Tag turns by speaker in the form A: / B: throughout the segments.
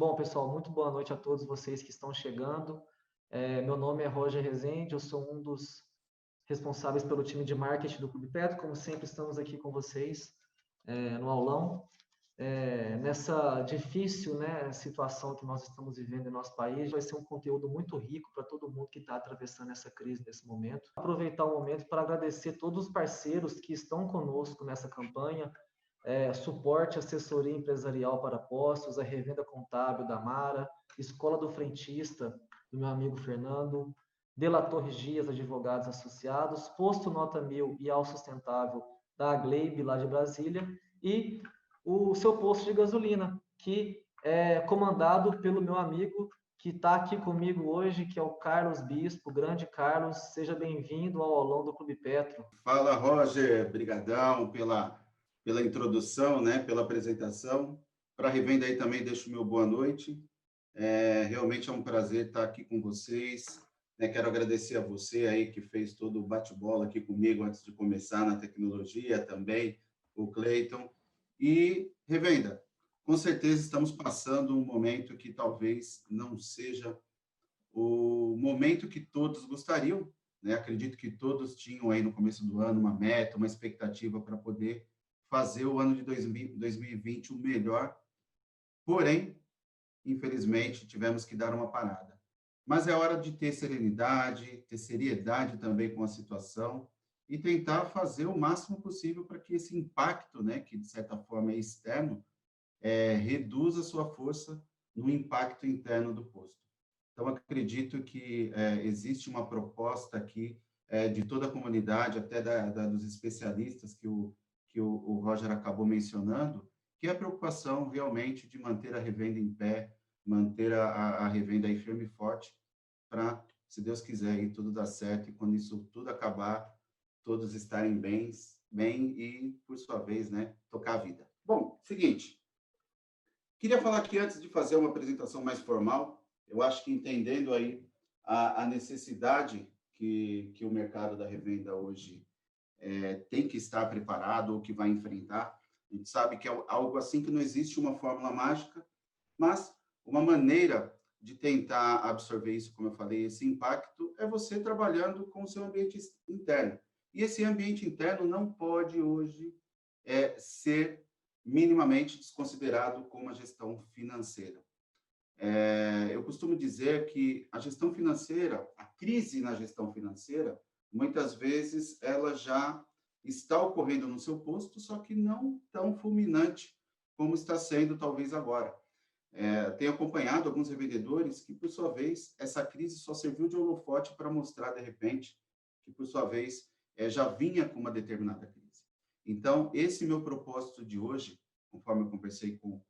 A: Bom, pessoal, muito boa noite a todos vocês que estão chegando. Meu nome é Roger Rezende, eu sou um dos responsáveis pelo time de marketing do Clube Petro. Como sempre, estamos aqui com vocês no aulão. Nessa difícil, né, situação que nós estamos vivendo em nosso país, vai ser um conteúdo muito rico para todo mundo que está atravessando essa crise nesse momento. Aproveitar o momento para agradecer todos os parceiros que estão conosco nessa campanha, suporte, assessoria empresarial para postos, a revenda contábil da Mara, Escola do Frentista, do meu amigo Fernando, Dela Torres Dias, advogados associados, Posto Nota 1000 e Ao Sustentável da Agleib, lá de Brasília, e o seu posto de gasolina, que é comandado pelo meu amigo que está aqui comigo hoje, que é o Carlos Bispo, o grande Carlos. Seja bem-vindo ao aulão do Clube Petro.
B: Fala, Roger, brigadão pela introdução, né, pela apresentação. Para a revenda aí também deixo o meu boa noite. Realmente é um prazer estar aqui com vocês. Quero agradecer a você aí que fez todo o bate-bola aqui comigo antes de começar na tecnologia também, o Cleiton. E revenda, com certeza estamos passando um momento que talvez não seja o momento que todos gostariam, né? Acredito que todos tinham aí no começo do ano uma meta, uma expectativa para poder fazer o ano de 2020 o melhor. Porém, infelizmente, tivemos que dar uma parada. Mas é hora de ter serenidade, ter seriedade também com a situação e tentar fazer o máximo possível para que esse impacto, né, que de certa forma é externo, reduza a sua força no impacto interno do posto. Então, acredito que existe uma proposta aqui de toda a comunidade, até dos especialistas que o Roger acabou mencionando, que é a preocupação realmente de manter a revenda em pé, manter a revenda aí firme e forte, para, se Deus quiser, aí tudo dar certo e quando isso tudo acabar, todos estarem bem e, por sua vez, né, tocar a vida. Bom, seguinte, queria falar aqui antes de fazer uma apresentação mais formal, eu acho que entendendo aí a necessidade que o mercado da revenda hoje tem que estar preparado ou que vai enfrentar. A gente sabe que é algo assim que não existe uma fórmula mágica, mas uma maneira de tentar absorver isso, como eu falei, esse impacto, é você trabalhando com o seu ambiente interno. E esse ambiente interno não pode hoje ser minimamente desconsiderado como a gestão financeira. Eu costumo dizer que a gestão financeira, a crise na gestão financeira, muitas vezes ela já está ocorrendo no seu posto, só que não tão fulminante como está sendo talvez agora. Tenho acompanhado alguns revendedores que, por sua vez, essa crise só serviu de holofote para mostrar, de repente, que, por sua vez, já vinha com uma determinada crise. Então, esse meu propósito de hoje, conforme eu conversei com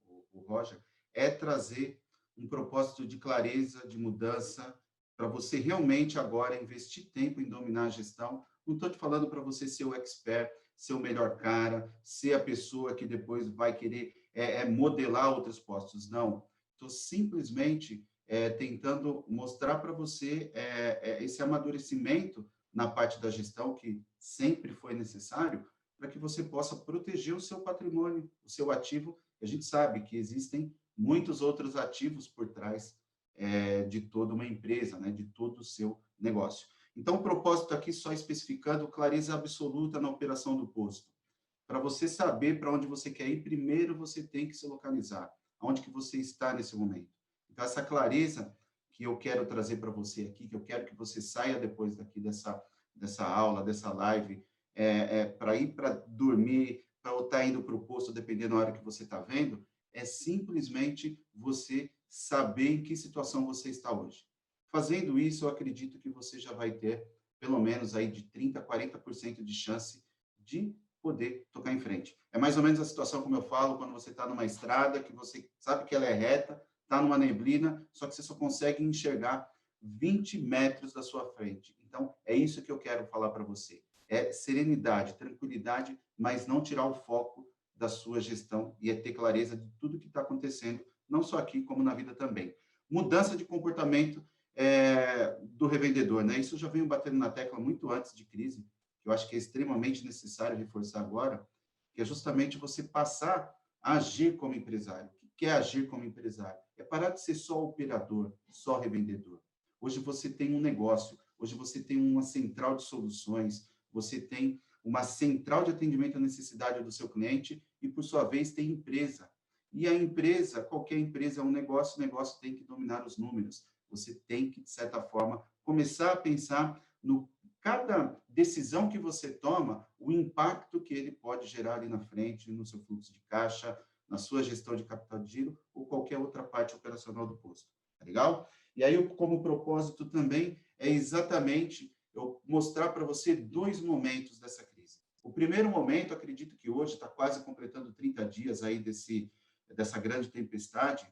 B: o Roger, é trazer um propósito de clareza, de mudança, para você realmente agora investir tempo em dominar a gestão. Não estou te falando para você ser o expert, ser o melhor cara, ser a pessoa que depois vai querer modelar outros postos. Não, estou simplesmente tentando mostrar para você esse amadurecimento na parte da gestão que sempre foi necessário para que você possa proteger o seu patrimônio, o seu ativo. A gente sabe que existem muitos outros ativos por trás de toda uma empresa, né, de todo o seu negócio. Então, o propósito aqui só especificando clareza absoluta na operação do posto. Para você saber para onde você quer ir, primeiro você tem que se localizar, onde que você está nesse momento. Então, essa clareza que eu quero trazer para você aqui, que eu quero que você saia depois daqui dessa aula, dessa live, para ir para dormir, para estar indo para o posto, dependendo da hora que você está vendo, é simplesmente você saber em que situação você está hoje. Fazendo isso, eu acredito que você já vai ter pelo menos aí de 30% a 40% de chance de poder tocar em frente. É mais ou menos a situação, como eu falo, quando você está numa estrada, que você sabe que ela é reta, está numa neblina, só que você só consegue enxergar 20 metros da sua frente. Então, é isso que eu quero falar para você. É serenidade, tranquilidade, mas não tirar o foco da sua gestão e ter clareza de tudo que está acontecendo, não só aqui, como na vida também. Mudança de comportamento do revendedor, né? Isso eu já venho batendo na tecla muito antes de crise, que eu acho que é extremamente necessário reforçar agora, que é justamente você passar a agir como empresário. O que é agir como empresário? É parar de ser só operador, só revendedor. Hoje você tem um negócio, hoje você tem uma central de soluções, você tem uma central de atendimento à necessidade do seu cliente e, por sua vez, tem empresa. E a empresa, qualquer empresa é um negócio, o negócio tem que dominar os números. Você tem que, de certa forma, começar a pensar no cada decisão que você toma, o impacto que ele pode gerar ali na frente, no seu fluxo de caixa, na sua gestão de capital de giro ou qualquer outra parte operacional do posto. Tá legal? E aí, como propósito também, é exatamente eu mostrar para você 2 momentos dessa crise. O primeiro momento, acredito que hoje está quase completando 30 dias aí dessa grande tempestade,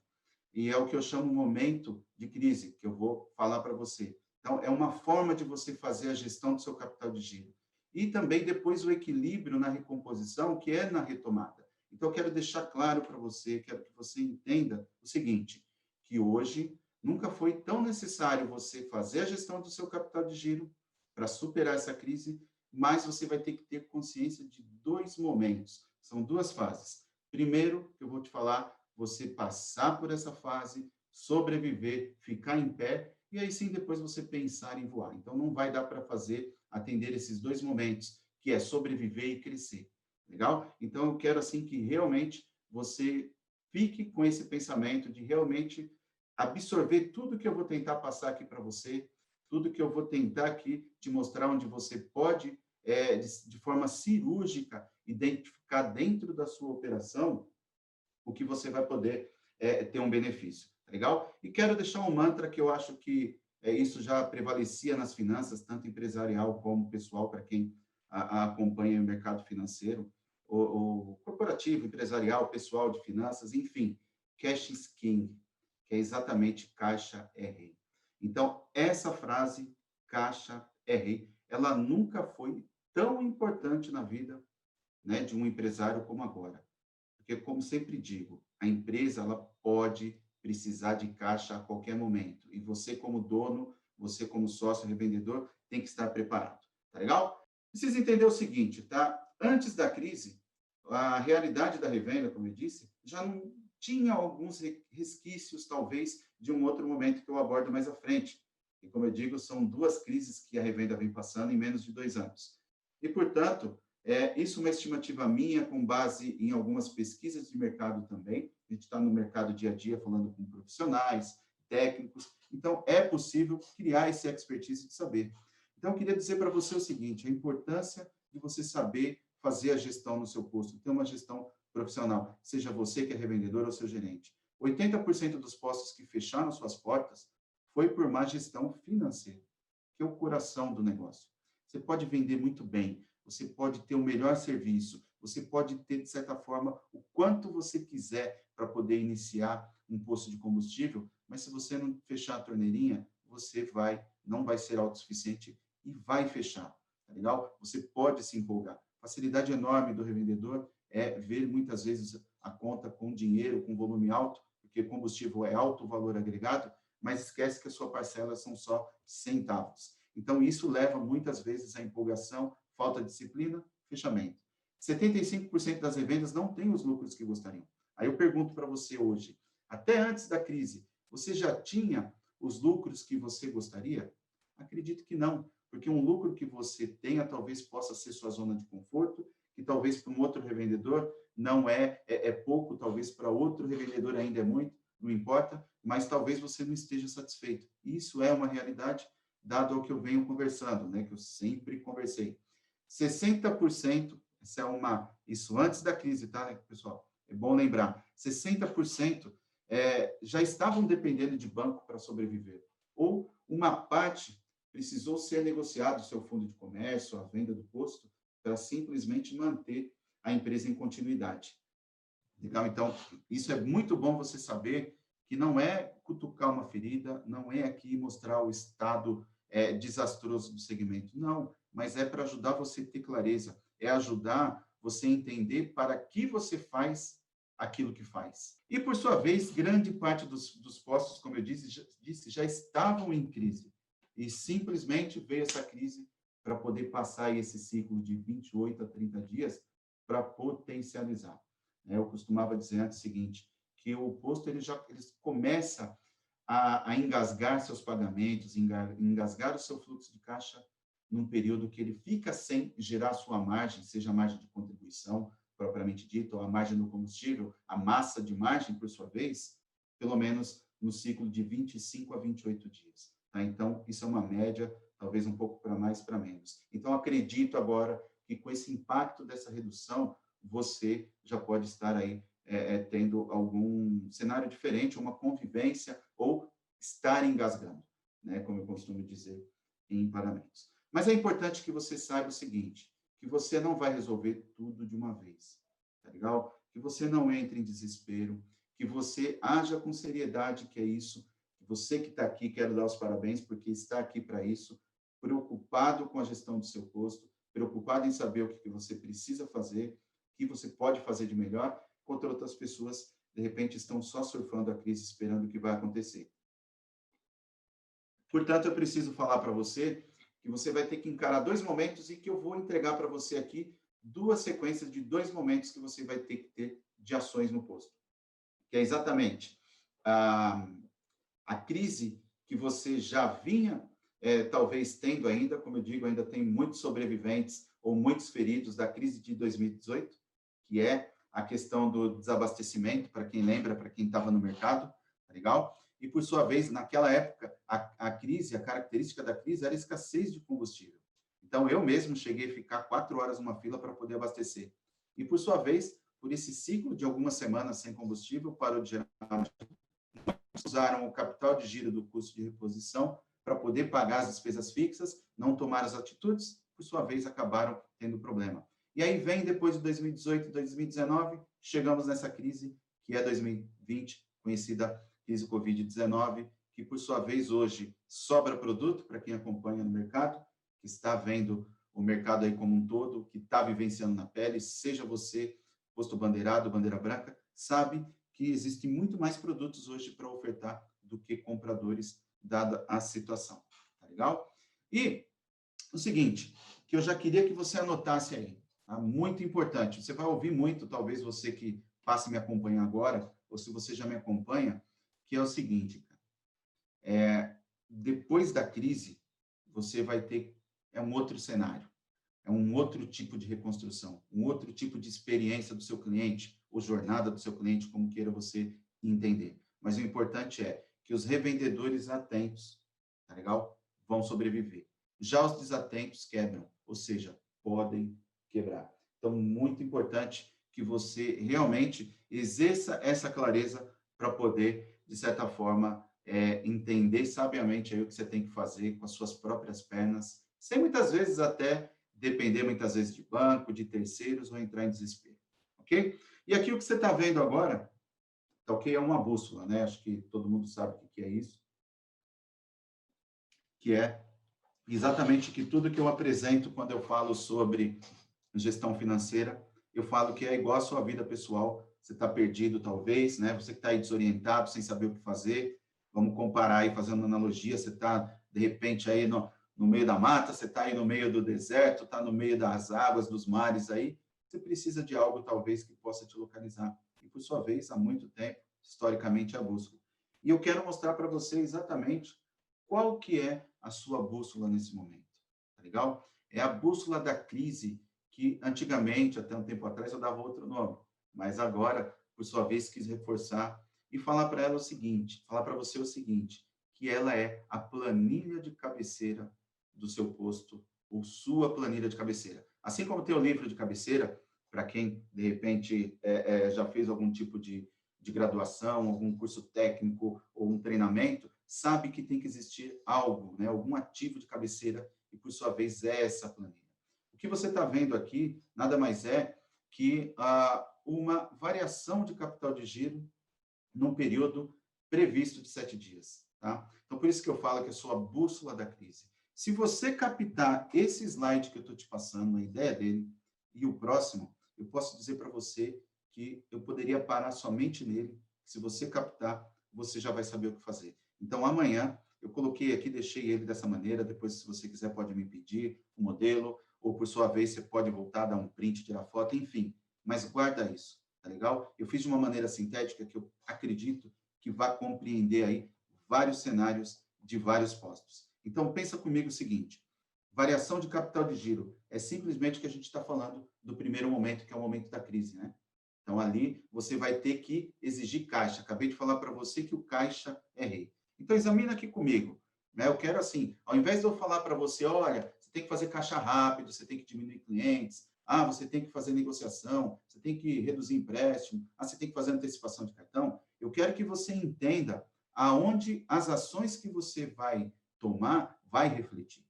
B: e é o que eu chamo de momento de crise, que eu vou falar para você. Então, é uma forma de você fazer a gestão do seu capital de giro. E também depois o equilíbrio na recomposição, que é na retomada. Então, eu quero deixar claro para você, quero que você entenda o seguinte, que hoje nunca foi tão necessário você fazer a gestão do seu capital de giro para superar essa crise, mas você vai ter que ter consciência de 2 momentos. São 2 fases. Primeiro, que eu vou te falar, você passar por essa fase, sobreviver, ficar em pé, e aí sim depois você pensar em voar. Então, não vai dar para atender esses 2 momentos, que é sobreviver e crescer. Legal? Então, eu quero, assim, que realmente você fique com esse pensamento de realmente absorver tudo que eu vou tentar passar aqui para você, tudo que eu vou tentar aqui te mostrar onde você pode, de forma cirúrgica, identificar dentro da sua operação o que você vai poder ter um benefício. Tá legal? E quero deixar um mantra que eu acho que isso já prevalecia nas finanças, tanto empresarial como pessoal, para quem acompanha o mercado financeiro, o corporativo, empresarial, pessoal de finanças, enfim, cash is king, que é exatamente caixa é rei. Então, essa frase, caixa é rei, ela nunca foi tão importante na vida, né, de um empresário como agora. Porque, como sempre digo, a empresa ela pode precisar de caixa a qualquer momento. E você, como dono, você, como sócio revendedor, tem que estar preparado. Tá legal? Precisa entender o seguinte, tá? Antes da crise, a realidade da revenda, como eu disse, já não tinha alguns resquícios, talvez, de um outro momento que eu abordo mais à frente. E, como eu digo, são 2 crises que a revenda vem passando em menos de 2 anos. E, portanto, isso é uma estimativa minha, com base em algumas pesquisas de mercado também. A gente está no mercado dia a dia, falando com profissionais, técnicos. Então, é possível criar esse expertise de saber. Então, eu queria dizer para você o seguinte, a importância de você saber fazer a gestão no seu posto, ter uma gestão profissional, seja você que é revendedor ou seu gerente. 80% dos postos que fecharam suas portas foi por má gestão financeira, que é o coração do negócio. Você pode vender muito bem, você pode ter o melhor serviço, você pode ter, de certa forma, o quanto você quiser para poder iniciar um posto de combustível, mas se você não fechar a torneirinha, você não vai ser autossuficiente e vai fechar, tá legal? Você pode se empolgar. Facilidade enorme do revendedor é ver muitas vezes a conta com dinheiro, com volume alto, porque combustível é alto valor agregado, mas esquece que a sua parcela são só centavos. Então, isso leva muitas vezes à empolgação, falta de disciplina, fechamento. 75% das revendas não têm os lucros que gostariam. Aí eu pergunto para você hoje, até antes da crise, você já tinha os lucros que você gostaria? Acredito que não, porque um lucro que você tenha talvez possa ser sua zona de conforto, que talvez para um outro revendedor não é pouco, talvez para outro revendedor ainda é muito, não importa, mas talvez você não esteja satisfeito. Isso é uma realidade, dado ao que eu venho conversando, né, que eu sempre conversei. 60%, isso antes da crise, tá, pessoal? É bom lembrar, 60% já estavam dependendo de banco para sobreviver. Ou uma parte precisou ser negociado o seu fundo de comércio, a venda do posto, para simplesmente manter a empresa em continuidade. Legal? Então, isso é muito bom você saber que não é cutucar uma ferida, não é aqui mostrar o estado desastroso do segmento, não, mas é para ajudar você a ter clareza, é ajudar você a entender para que você faz aquilo que faz. E, por sua vez, grande parte dos postos, como eu disse, já estavam em crise. E simplesmente veio essa crise para poder passar esse ciclo de 28 a 30 dias para potencializar. Eu costumava dizer antes o seguinte, que o posto ele começa a engasgar seus pagamentos, engasgar o seu fluxo de caixa num período que ele fica sem gerar sua margem, seja a margem de contribuição, propriamente dita, ou a margem do combustível, a massa de margem, por sua vez, pelo menos no ciclo de 25 a 28 dias. Tá? Então, isso é uma média, talvez um pouco para mais, para menos. Então, acredito agora que com esse impacto dessa redução, você já pode estar aí tendo algum cenário diferente, uma convivência, ou estar engasgando, né? Como eu costumo dizer em pagamentos. Mas é importante que você saiba o seguinte, que você não vai resolver tudo de uma vez, tá legal? Que você não entre em desespero, que você haja com seriedade, que é isso. Você que está aqui, quero dar os parabéns, porque está aqui para isso, preocupado com a gestão do seu posto, preocupado em saber o que você precisa fazer, o que você pode fazer de melhor, enquanto outras pessoas, de repente, estão só surfando a crise, esperando o que vai acontecer. Portanto, eu preciso falar para você que você vai ter que encarar 2 momentos e que eu vou entregar para você aqui 2 sequências de 2 momentos que você vai ter que ter de ações no posto. Que é exatamente a crise que você já vinha, talvez tendo ainda, como eu digo, ainda tem muitos sobreviventes ou muitos feridos da crise de 2018, que é a questão do desabastecimento, para quem lembra, para quem estava no mercado, tá legal? E, por sua vez, naquela época, a crise, a característica da crise era a escassez de combustível. Então, eu mesmo cheguei a ficar 4 horas numa fila para poder abastecer. E, por sua vez, por esse ciclo de algumas semanas sem combustível, parou de gerar, usaram o capital de giro do custo de reposição para poder pagar as despesas fixas, não tomaram as atitudes, por sua vez, acabaram tendo problema. E aí vem, depois de 2018 e 2019, chegamos nessa crise, que é 2020, conhecida crise Covid-19, que, por sua vez, hoje sobra produto para quem acompanha no mercado, que está vendo o mercado aí como um todo, que está vivenciando na pele, seja você posto bandeirado, bandeira branca, sabe que existe muito mais produtos hoje para ofertar do que compradores, dada a situação. Tá legal? E o seguinte, que eu já queria que você anotasse aí, tá? Muito importante. Você vai ouvir muito, talvez você que passe a me acompanhar agora, ou se você já me acompanha, que é o seguinte, cara. Depois da crise, você vai ter um outro cenário. É um outro tipo de reconstrução, um outro tipo de experiência do seu cliente, ou jornada do seu cliente, como queira você entender. Mas o importante é que os revendedores atentos, tá legal? Vão sobreviver. Já os desatentos quebram, ou seja, podem quebrar. Então, muito importante que você realmente exerça essa clareza para poder, de certa forma, entender sabiamente aí o que você tem que fazer com as suas próprias pernas, sem muitas vezes até depender muitas vezes de banco, de terceiros ou entrar em desespero, ok? E aqui o que você está vendo agora, tá ok? É uma bússola, né? Acho que todo mundo sabe o que é isso, que é exatamente que tudo que eu apresento quando eu falo sobre gestão financeira, eu falo que é igual a sua vida pessoal, você está perdido talvez, né? Você que está aí desorientado, sem saber o que fazer, vamos comparar aí, fazendo analogia, você está, de repente, aí no meio da mata, você está aí no meio do deserto, está no meio das águas, dos mares aí, você precisa de algo, talvez, que possa te localizar. E, por sua vez, há muito tempo, historicamente, a bússola. E eu quero mostrar para você exatamente qual que é a sua bússola nesse momento, tá legal? É a bússola da crise que, antigamente, até um tempo atrás, eu dava outro nome, mas agora, por sua vez, quis reforçar e falar para ela o seguinte, falar para você o seguinte, que ela é a planilha de cabeceira do seu posto, ou sua planilha de cabeceira. Assim como tem o livro de cabeceira, para quem, de repente, já fez algum tipo de graduação, algum curso técnico ou um treinamento, sabe que tem que existir algo, né, algum ativo de cabeceira, e, por sua vez, é essa planilha. O que você está vendo aqui nada mais é que uma variação de capital de giro num período previsto de 7 dias. Tá? Então, por isso que eu falo que é a sua bússola da crise. Se você captar esse slide que eu estou te passando, a ideia dele, e o próximo, eu posso dizer para você que eu poderia parar somente nele. Se você captar, você já vai saber o que fazer. Então, amanhã, eu coloquei aqui, deixei ele dessa maneira, depois, se você quiser, pode me pedir o modelo, ou, por sua vez, você pode voltar, dar um print, tirar foto, enfim. Mas guarda isso, tá legal? Eu fiz de uma maneira sintética que eu acredito que vai compreender aí vários cenários de vários postos. Então, pensa comigo o seguinte, variação de capital de giro é simplesmente o que a gente está falando do primeiro momento, que é o momento da crise, né? Então, ali, você vai ter que exigir caixa. Acabei de falar para você que o caixa é rei. Então, examina aqui comigo. Né? Eu quero assim, ao invés de eu falar para você, olha, você tem que fazer caixa rápido, você tem que diminuir clientes, você tem que fazer negociação, você tem que reduzir empréstimo, você tem que fazer antecipação de cartão, eu quero que você entenda aonde as ações que você vai tomar vai refletir.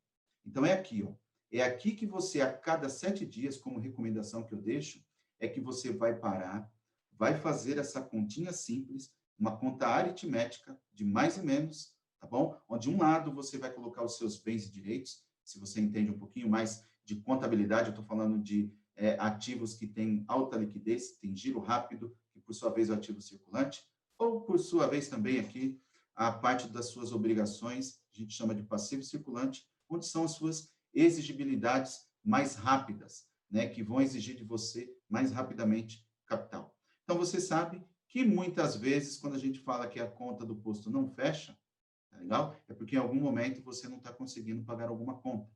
B: Então, é aqui, ó. É aqui que você, a cada 7 dias, como recomendação que eu deixo, é que você vai parar, vai fazer essa continha simples, uma conta aritmética de mais e menos, tá bom? Onde um lado você vai colocar os seus bens e direitos, se você entende um pouquinho mais de contabilidade, eu estou falando de ativos que têm alta liquidez, tem giro rápido, que por sua vez é o ativo circulante, ou por sua vez também aqui a parte das suas obrigações, a gente chama de passivo circulante, onde são as suas exigibilidades mais rápidas, né, que vão exigir de você mais rapidamente capital. Então, você sabe que muitas vezes, quando a gente fala que a conta do posto não fecha, tá legal? É porque em algum momento você não está conseguindo pagar alguma conta.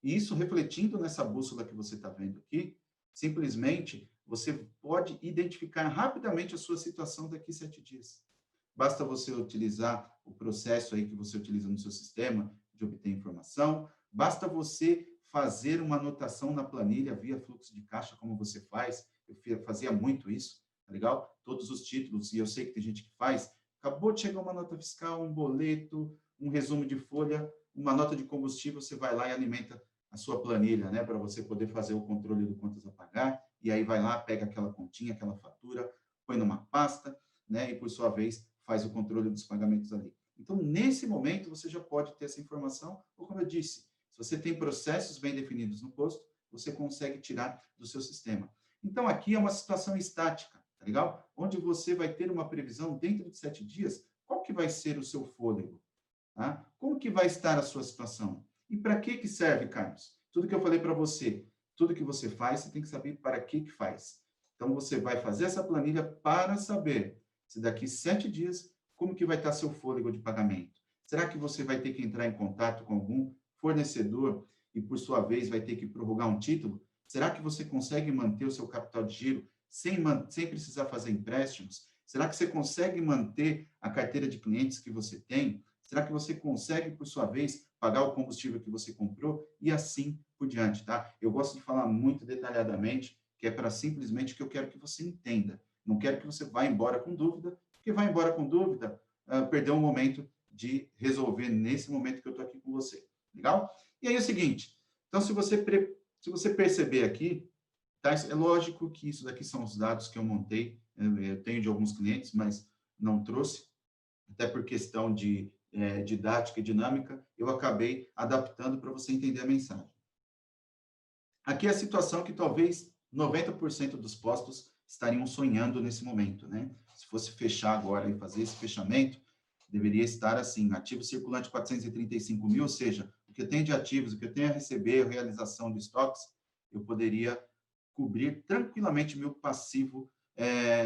B: E isso, refletindo nessa bússola que você está vendo aqui, simplesmente você pode identificar rapidamente a sua situação daqui a 7 dias. Basta você utilizar o processo aí que você utiliza no seu sistema de obter informação, basta você fazer uma anotação na planilha via fluxo de caixa, como você faz, eu fazia muito isso, tá legal? Todos os títulos, e eu sei que tem gente que faz, acabou de chegar uma nota fiscal, um boleto, um resumo de folha, uma nota de combustível, você vai lá e alimenta a sua planilha, né, para você poder fazer o controle do contas a pagar, e aí vai lá, pega aquela continha, aquela fatura, põe numa pasta, né, e por sua vez faz o controle dos pagamentos ali. Então, nesse momento, você já pode ter essa informação, ou como eu disse, se você tem processos bem definidos no posto, você consegue tirar do seu sistema. Então, aqui é uma situação estática, tá legal? Onde você vai ter uma previsão dentro de 7 dias, qual que vai ser o seu fôlego? Tá? Como que vai estar a sua situação? E para que serve, Carlos? Tudo que eu falei para você, tudo que você faz, você tem que saber para que faz. Então, você vai fazer essa planilha para saber se daqui 7 dias, como que vai estar seu fôlego de pagamento? Será que você vai ter que entrar em contato com algum fornecedor e, por sua vez, vai ter que prorrogar um título? Será que você consegue manter o seu capital de giro sem precisar fazer empréstimos? Será que você consegue manter a carteira de clientes que você tem? Será que você consegue, por sua vez, pagar o combustível que você comprou? E assim por diante, tá? Eu gosto de falar muito detalhadamente, que é para simplesmente que eu quero que você entenda. Não quero que você vá embora com dúvida, porque vai embora com dúvida, perdeu um momento de resolver nesse momento que eu estou aqui com você. Legal? E aí é o seguinte, então se você perceber aqui, tá? É lógico que isso daqui são os dados que eu montei, eu tenho de alguns clientes, mas não trouxe, até por questão de didática e dinâmica, eu acabei adaptando para você entender a mensagem. Aqui é a situação que talvez 90% dos postos estariam sonhando nesse momento, né? Se fosse fechar agora e fazer esse fechamento, deveria estar assim, ativo circulante 435 mil, ou seja, o que eu tenho de ativos, o que eu tenho a receber, a realização de estoques, eu poderia cobrir tranquilamente meu passivo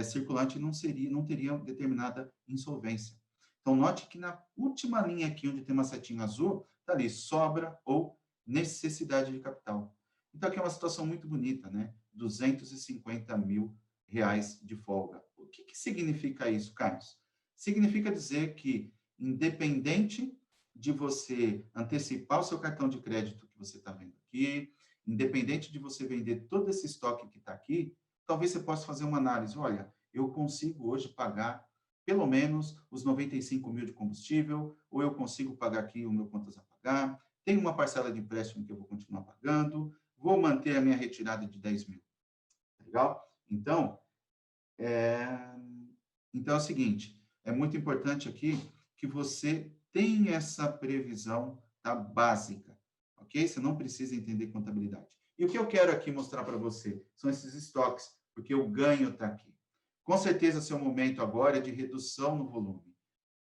B: circulante e não teria determinada insolvência. Então, note que na última linha aqui, onde tem uma setinha azul, está ali, sobra ou necessidade de capital. Então, aqui é uma situação muito bonita, né? 250 mil reais de folga. O que significa isso, Carlos? Significa dizer que, independente de você antecipar o seu cartão de crédito que você está vendo aqui, independente de você vender todo esse estoque que está aqui, talvez você possa fazer uma análise. Olha, eu consigo hoje pagar pelo menos os 95 mil de combustível, ou eu consigo pagar aqui o meu contas a pagar, tem uma parcela de empréstimo que eu vou continuar pagando, vou manter a minha retirada de 10 mil. Legal? Então, é o seguinte, é muito importante aqui que você tenha essa previsão tá, básica, ok? Você não precisa entender contabilidade. E o que eu quero aqui mostrar para você são esses estoques, porque o ganho está aqui. Com certeza, seu momento agora é de redução no volume.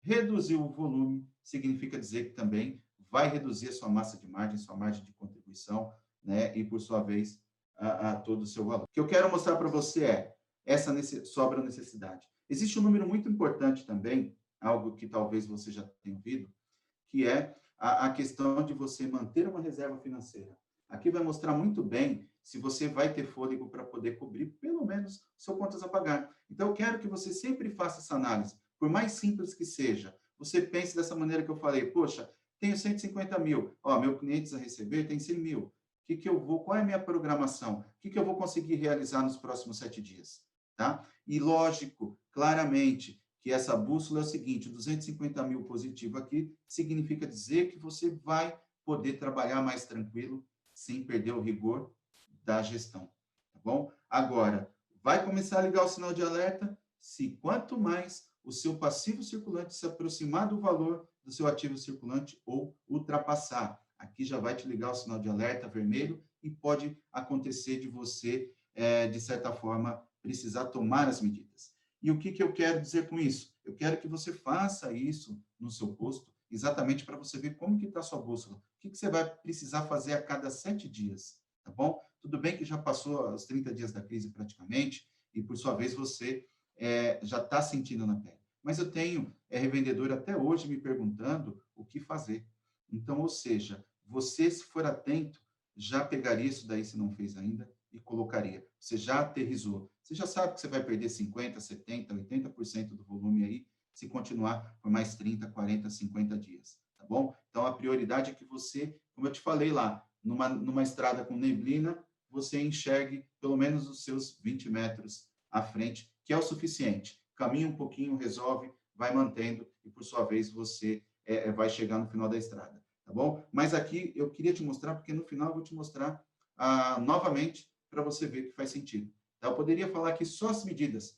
B: Reduzir o volume significa dizer que também vai reduzir a sua massa de margem, sua margem de contribuição, né? E, por sua vez, a todo o seu valor. O que eu quero mostrar para você sobra necessidade. Existe um número muito importante também, algo que talvez você já tenha ouvido, que é a questão de você manter uma reserva financeira. Aqui vai mostrar muito bem se você vai ter fôlego para poder cobrir, pelo menos, seu contas a pagar. Então, eu quero que você sempre faça essa análise, por mais simples que seja. Você pense dessa maneira que eu falei, poxa, tenho 150 mil, meu cliente a receber tem 100 mil. Qual é a minha programação? O que eu vou conseguir realizar nos próximos 7 dias? Tá? E, lógico, claramente, que essa bússola é o seguinte, 250 mil positivo aqui, significa dizer que você vai poder trabalhar mais tranquilo, sem perder o rigor da gestão, tá bom? Agora, vai começar a ligar o sinal de alerta se quanto mais o seu passivo circulante se aproximar do valor do seu ativo circulante ou ultrapassar. Aqui já vai te ligar o sinal de alerta vermelho e pode acontecer de você, de certa forma, precisar tomar as medidas. E o que eu quero dizer com isso? Eu quero que você faça isso no seu posto, exatamente para você ver como que está a sua bússola. O que você vai precisar fazer a cada 7 dias, tá bom? Tudo bem que já passou os 30 dias da crise praticamente, e por sua vez você já está sentindo na pele. Mas eu tenho revendedor até hoje me perguntando o que fazer. Então, ou seja, você, se for atento, já pegaria isso daí, se não fez ainda, e colocaria. Você já aterrizou. Você já sabe que você vai perder 50%, 70%, 80% do volume aí, se continuar por mais 30, 40, 50 dias, tá bom? Então, a prioridade é que você, como eu te falei lá, numa estrada com neblina, você enxergue pelo menos os seus 20 metros à frente, que é o suficiente. Caminha um pouquinho, resolve, vai mantendo, e por sua vez você vai chegar no final da estrada, tá bom? Mas aqui eu queria te mostrar, porque no final eu vou te mostrar novamente, para você ver que faz sentido. Tá? Eu poderia falar aqui só as medidas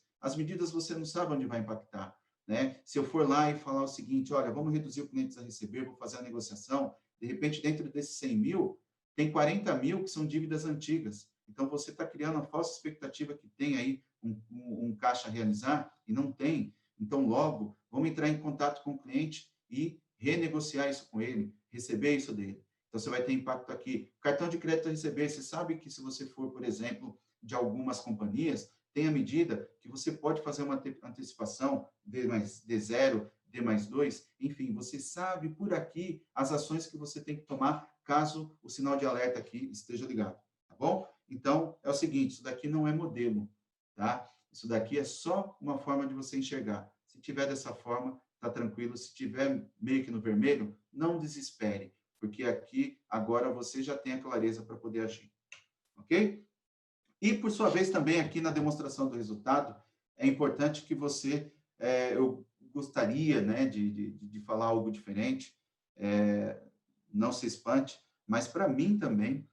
B: você não sabe onde vai impactar, né? Se eu for lá e falar o seguinte, olha, vamos reduzir o cliente a receber, vou fazer a negociação, de repente, dentro desses 100 mil, tem 40 mil que são dívidas antigas. Então, você está criando a falsa expectativa que tem aí um caixa a realizar e não tem. Então, logo, vamos entrar em contato com o cliente e renegociar isso com ele, receber isso dele. Então, você vai ter impacto aqui. Cartão de crédito a receber, você sabe que se você for, por exemplo, de algumas companhias, tem a medida que você pode fazer uma antecipação D0, D+2, enfim, você sabe por aqui as ações que você tem que tomar caso o sinal de alerta aqui esteja ligado, tá bom? Então, é o seguinte, isso daqui não é modelo, tá? Isso daqui é só uma forma de você enxergar. Se tiver dessa forma, tá tranquilo. Se tiver meio que no vermelho, não desespere, porque aqui, agora, você já tem a clareza para poder agir, ok? E, por sua vez, também aqui na demonstração do resultado, é importante que você, eu gostaria, né, de falar algo diferente, não se espante, mas para mim também,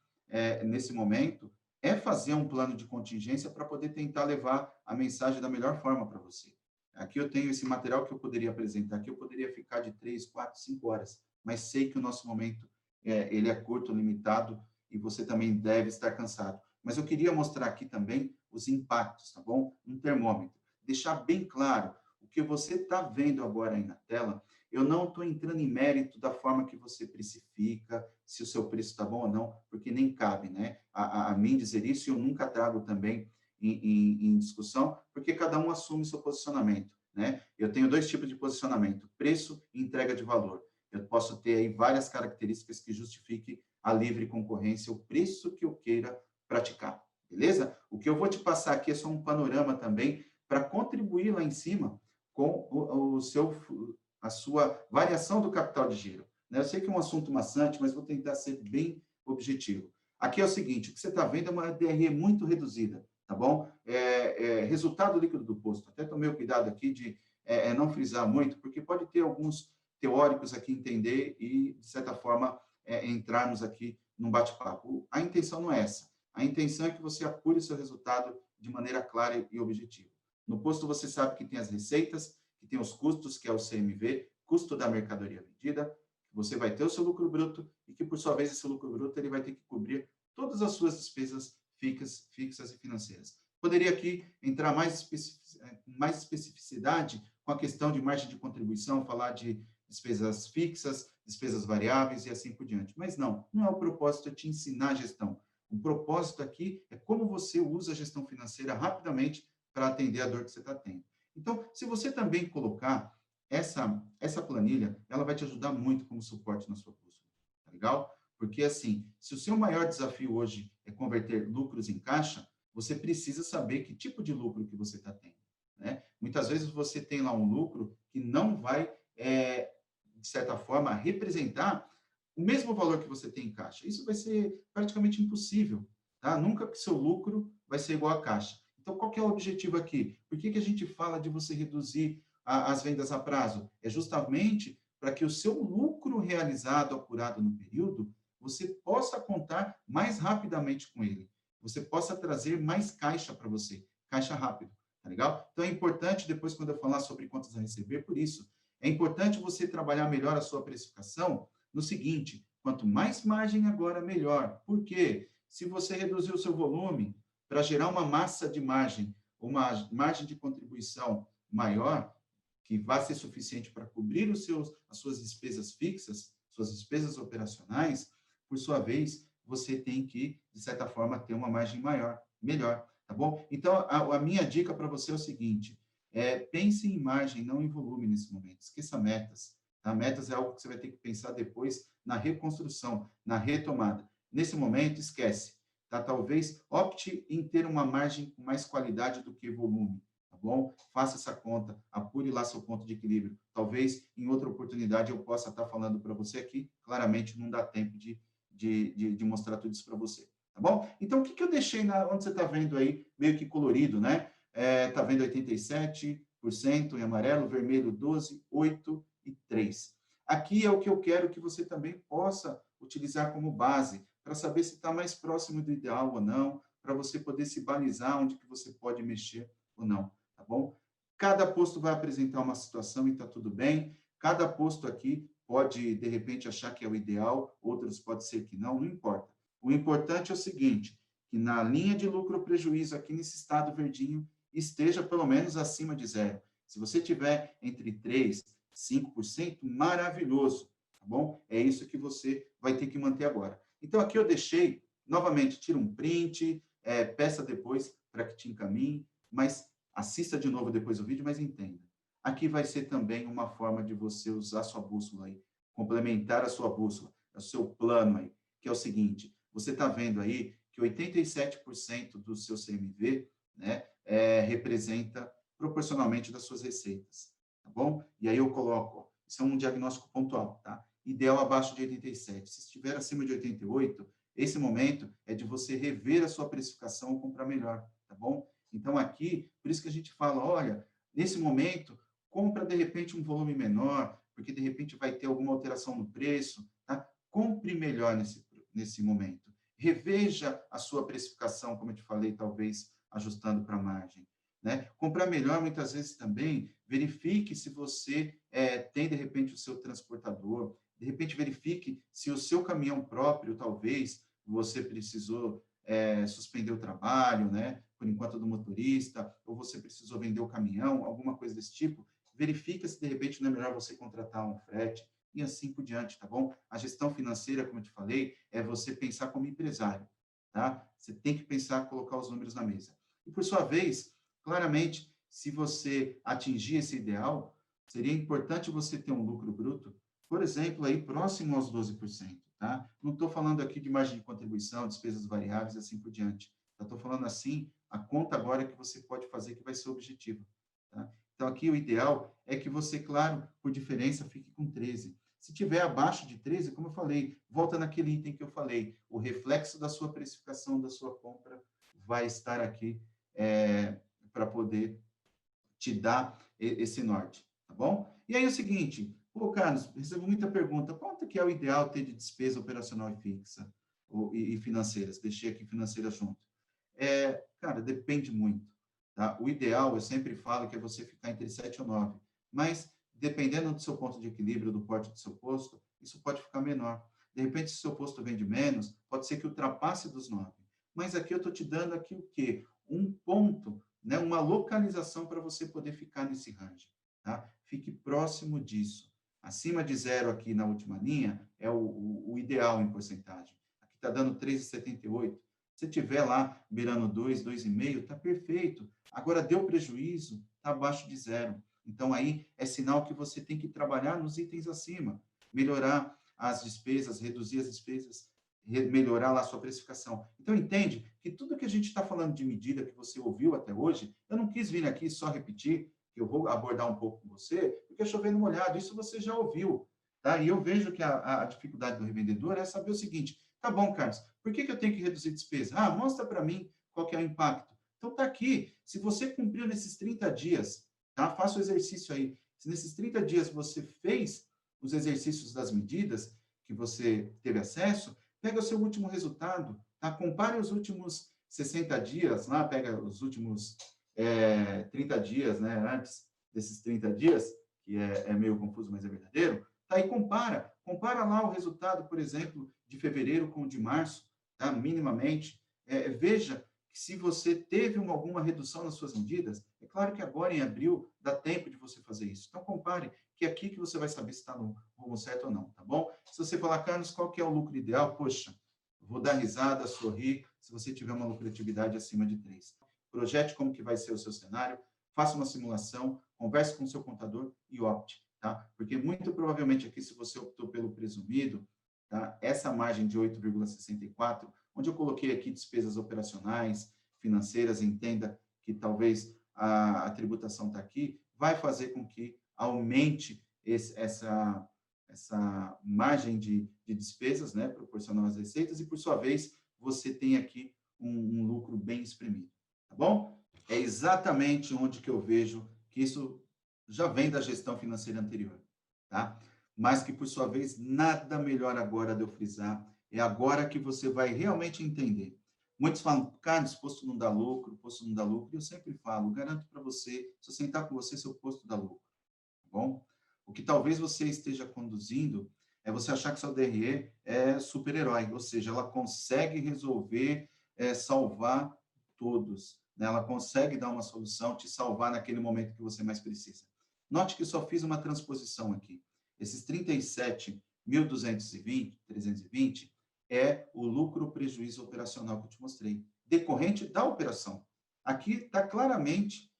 B: nesse momento, é fazer um plano de contingência para poder tentar levar a mensagem da melhor forma para você. Aqui eu tenho esse material que eu poderia apresentar, aqui eu poderia ficar de 3, 4, 5 horas, mas sei que o nosso momento, ele é curto, limitado, e você também deve estar cansado. Mas eu queria mostrar aqui também os impactos, tá bom? Um termômetro. Deixar bem claro o que você está vendo agora aí na tela. Eu não estou entrando em mérito da forma que você precifica, se o seu preço está bom ou não, porque nem cabe, né? A mim dizer isso, e eu nunca trago também em discussão, porque cada um assume seu posicionamento, né? Eu tenho 2 tipos de posicionamento, preço e entrega de valor. Eu posso ter aí várias características que justifiquem a livre concorrência, o preço que eu queira praticar, beleza? O que eu vou te passar aqui é só um panorama também para contribuir lá em cima com a sua variação do capital de giro. Né? Eu sei que é um assunto maçante, mas vou tentar ser bem objetivo. Aqui é o seguinte, o que você está vendo é uma DRE muito reduzida, tá bom? Resultado líquido do posto. Até tomei o cuidado aqui de não frisar muito, porque pode ter alguns teóricos aqui entender e, de certa forma, entrarmos aqui num bate-papo. A intenção não é essa. A intenção é que você apure o seu resultado de maneira clara e objetiva. No posto, você sabe que tem as receitas, que tem os custos, que é o CMV, custo da mercadoria vendida, você vai ter o seu lucro bruto e que, por sua vez, esse lucro bruto ele vai ter que cobrir todas as suas despesas fixas e financeiras. Poderia aqui entrar mais especificidade com a questão de margem de contribuição, falar de despesas fixas, despesas variáveis e assim por diante. Mas não é o propósito, é te ensinar a gestão. O propósito aqui é como você usa a gestão financeira rapidamente para atender a dor que você está tendo. Então, se você também colocar essa planilha, ela vai te ajudar muito como suporte na sua bússola, tá legal? Porque, assim, se o seu maior desafio hoje é converter lucros em caixa, você precisa saber que tipo de lucro que você está tendo, né? Muitas vezes você tem lá um lucro que não vai, de certa forma, representar o mesmo valor que você tem em caixa. Isso vai ser praticamente impossível, tá? Nunca que seu lucro vai ser igual à caixa. Então, qual que é o objetivo aqui? Por que a gente fala de você reduzir as vendas a prazo? É justamente para que o seu lucro realizado, apurado no período, você possa contar mais rapidamente com ele. Você possa trazer mais caixa para você, caixa rápido, tá legal? Então, é importante, depois, quando eu falar sobre contas a receber, por isso, é importante você trabalhar melhor a sua precificação no seguinte: quanto mais margem agora, melhor. Por quê? Se você reduzir o seu volume para gerar uma massa de margem, uma margem de contribuição maior, que vai ser suficiente para cobrir as suas despesas fixas, suas despesas operacionais, por sua vez, você tem que, de certa forma, ter uma margem maior, melhor, tá bom? Então, a minha dica para você é o seguinte: pense em margem, não em volume nesse momento. Esqueça metas. Tá? Metas é algo que você vai ter que pensar depois na reconstrução, na retomada. Nesse momento, esquece. Tá? Talvez opte em ter uma margem com mais qualidade do que volume. Tá bom? Faça essa conta, apure lá seu ponto de equilíbrio. Talvez em outra oportunidade eu possa estar falando para você aqui. Claramente não dá tempo de mostrar tudo isso para você. Tá bom? Então, o que eu deixei onde você está vendo aí, meio que colorido, né? Está vendo 87% em amarelo, vermelho 12, 8 e 3. Aqui é o que eu quero que você também possa utilizar como base, para saber se está mais próximo do ideal ou não, para você poder se balizar onde que você pode mexer ou não, tá bom? Cada posto vai apresentar uma situação e está tudo bem. Cada posto aqui pode, de repente, achar que é o ideal, outros pode ser que não importa. O importante é o seguinte: que na linha de lucro ou prejuízo, aqui nesse estado verdinho, esteja pelo menos acima de zero. Se você tiver entre 3% e 5%, maravilhoso, tá bom? É isso que você vai ter que manter agora. Então, aqui eu deixei, novamente, tira um print, peça depois para que te encaminhe, mas assista de novo depois o vídeo, mas entenda. Aqui vai ser também uma forma de você usar a sua bússola aí, complementar a sua bússola, o seu plano aí, que é o seguinte: você está vendo aí que 87% do seu CMV, né, representa proporcionalmente das suas receitas, tá bom? E aí eu coloco, ó, isso é um diagnóstico pontual, tá? Ideal abaixo de 87. Se estiver acima de 88, esse momento é de você rever a sua precificação ou comprar melhor, tá bom? Então aqui, por isso que a gente fala, olha, nesse momento, compra de repente um volume menor, porque de repente vai ter alguma alteração no preço, tá? Compre melhor nesse momento. Reveja a sua precificação, como eu te falei, talvez ajustando para a margem. Né? Comprar melhor, muitas vezes também, verifique se você tem, de repente, o seu transportador, de repente verifique se o seu caminhão próprio, talvez, você precisou suspender o trabalho, né? Por enquanto do motorista, ou você precisou vender o caminhão, alguma coisa desse tipo. Verifica se, de repente, não é melhor você contratar um frete, e assim por diante, tá bom? A gestão financeira, como eu te falei, é você pensar como empresário, tá? Você tem que pensar, colocar os números na mesa. E, por sua vez, claramente, se você atingir esse ideal, seria importante você ter um lucro bruto, por exemplo, aí próximo aos 12%, tá? Não estou falando aqui de margem de contribuição, despesas variáveis, assim por diante. Eu estou falando assim, a conta agora que você pode fazer que vai ser objetiva, tá? Então, aqui o ideal é que você, claro, por diferença, fique com 13. Se tiver abaixo de 13, como eu falei, volta naquele item que eu falei, o reflexo da sua precificação, da sua compra, vai estar aqui para poder te dar esse norte, tá bom? E aí é o seguinte, pô, Carlos, recebo muita pergunta, quanto que é o ideal ter de despesa operacional e fixa e financeiras? Deixei aqui financeira junto. Cara, depende muito, tá? O ideal, eu sempre falo que é você ficar entre 7 ou 9, mas dependendo do seu ponto de equilíbrio, do porte do seu posto, isso pode ficar menor. De repente, se o seu posto vende menos, pode ser que ultrapasse dos 9. Mas aqui eu estou te dando aqui o quê? Um ponto, né? Uma localização para você poder ficar nesse range, tá? Fique próximo disso. Acima de 0 aqui na última linha é o ideal em porcentagem. Aqui está dando 3,78. Se tiver lá beirando 2, 2,5, está perfeito. Agora, deu prejuízo, está abaixo de 0. Então, aí é sinal que você tem que trabalhar nos itens acima, melhorar as despesas, reduzir as despesas, melhorar lá a sua precificação. Então, entende que tudo que a gente está falando de medida que você ouviu até hoje, eu não quis vir aqui só repetir, que eu vou abordar um pouco com você, porque é chovendo molhado, isso você já ouviu. Tá? E eu vejo que a dificuldade do revendedor é saber o seguinte, tá bom, Carlos, por que eu tenho que reduzir despesa? Ah, mostra para mim qual que é o impacto. Então, tá aqui, se você cumpriu nesses 30 dias, tá? Faça o exercício aí. Se nesses 30 dias você fez os exercícios das medidas que você teve acesso, pega o seu último resultado, tá? Compare os últimos 60 dias, lá, pega os últimos 30 dias, né? Antes desses 30 dias, que é meio confuso, mas é verdadeiro, tá? E compara lá o resultado, por exemplo, de fevereiro com o de março, tá? Minimamente. Veja que se você teve alguma redução nas suas medidas, é claro que agora em abril dá tempo de você fazer isso. Então, compare, que é aqui que você vai saber se está no rumo certo ou não, tá bom? Se você falar, Carlos, qual que é o lucro ideal? Poxa, vou dar risada, sorrir, se você tiver uma lucratividade acima de 3. Projete como que vai ser o seu cenário, faça uma simulação, converse com o seu contador e opte, tá? Porque muito provavelmente aqui, se você optou pelo presumido, tá? Essa margem de 8,64, onde eu coloquei aqui despesas operacionais, financeiras, entenda que talvez a tributação está aqui, vai fazer com que aumente essa margem de despesas, né, proporcional às receitas, e por sua vez, você tem aqui um lucro bem exprimido, tá bom? É exatamente onde que eu vejo que isso já vem da gestão financeira anterior, tá? Mas que, por sua vez, nada melhor agora de eu frisar, é agora que você vai realmente entender. Muitos falam, Carlos, posto não dá lucro, posto não dá lucro, e eu sempre falo, garanto para você, se eu sentar com você, seu posto dá lucro, tá bom? O que talvez você esteja conduzindo é você achar que sua DRE é super-herói, ou seja, ela consegue resolver, salvar todos, né? Ela consegue dar uma solução, te salvar naquele momento que você mais precisa. Note que eu só fiz uma transposição aqui. Esses 37.320 é o lucro prejuízo operacional que eu te mostrei, decorrente da operação. Aqui está claramente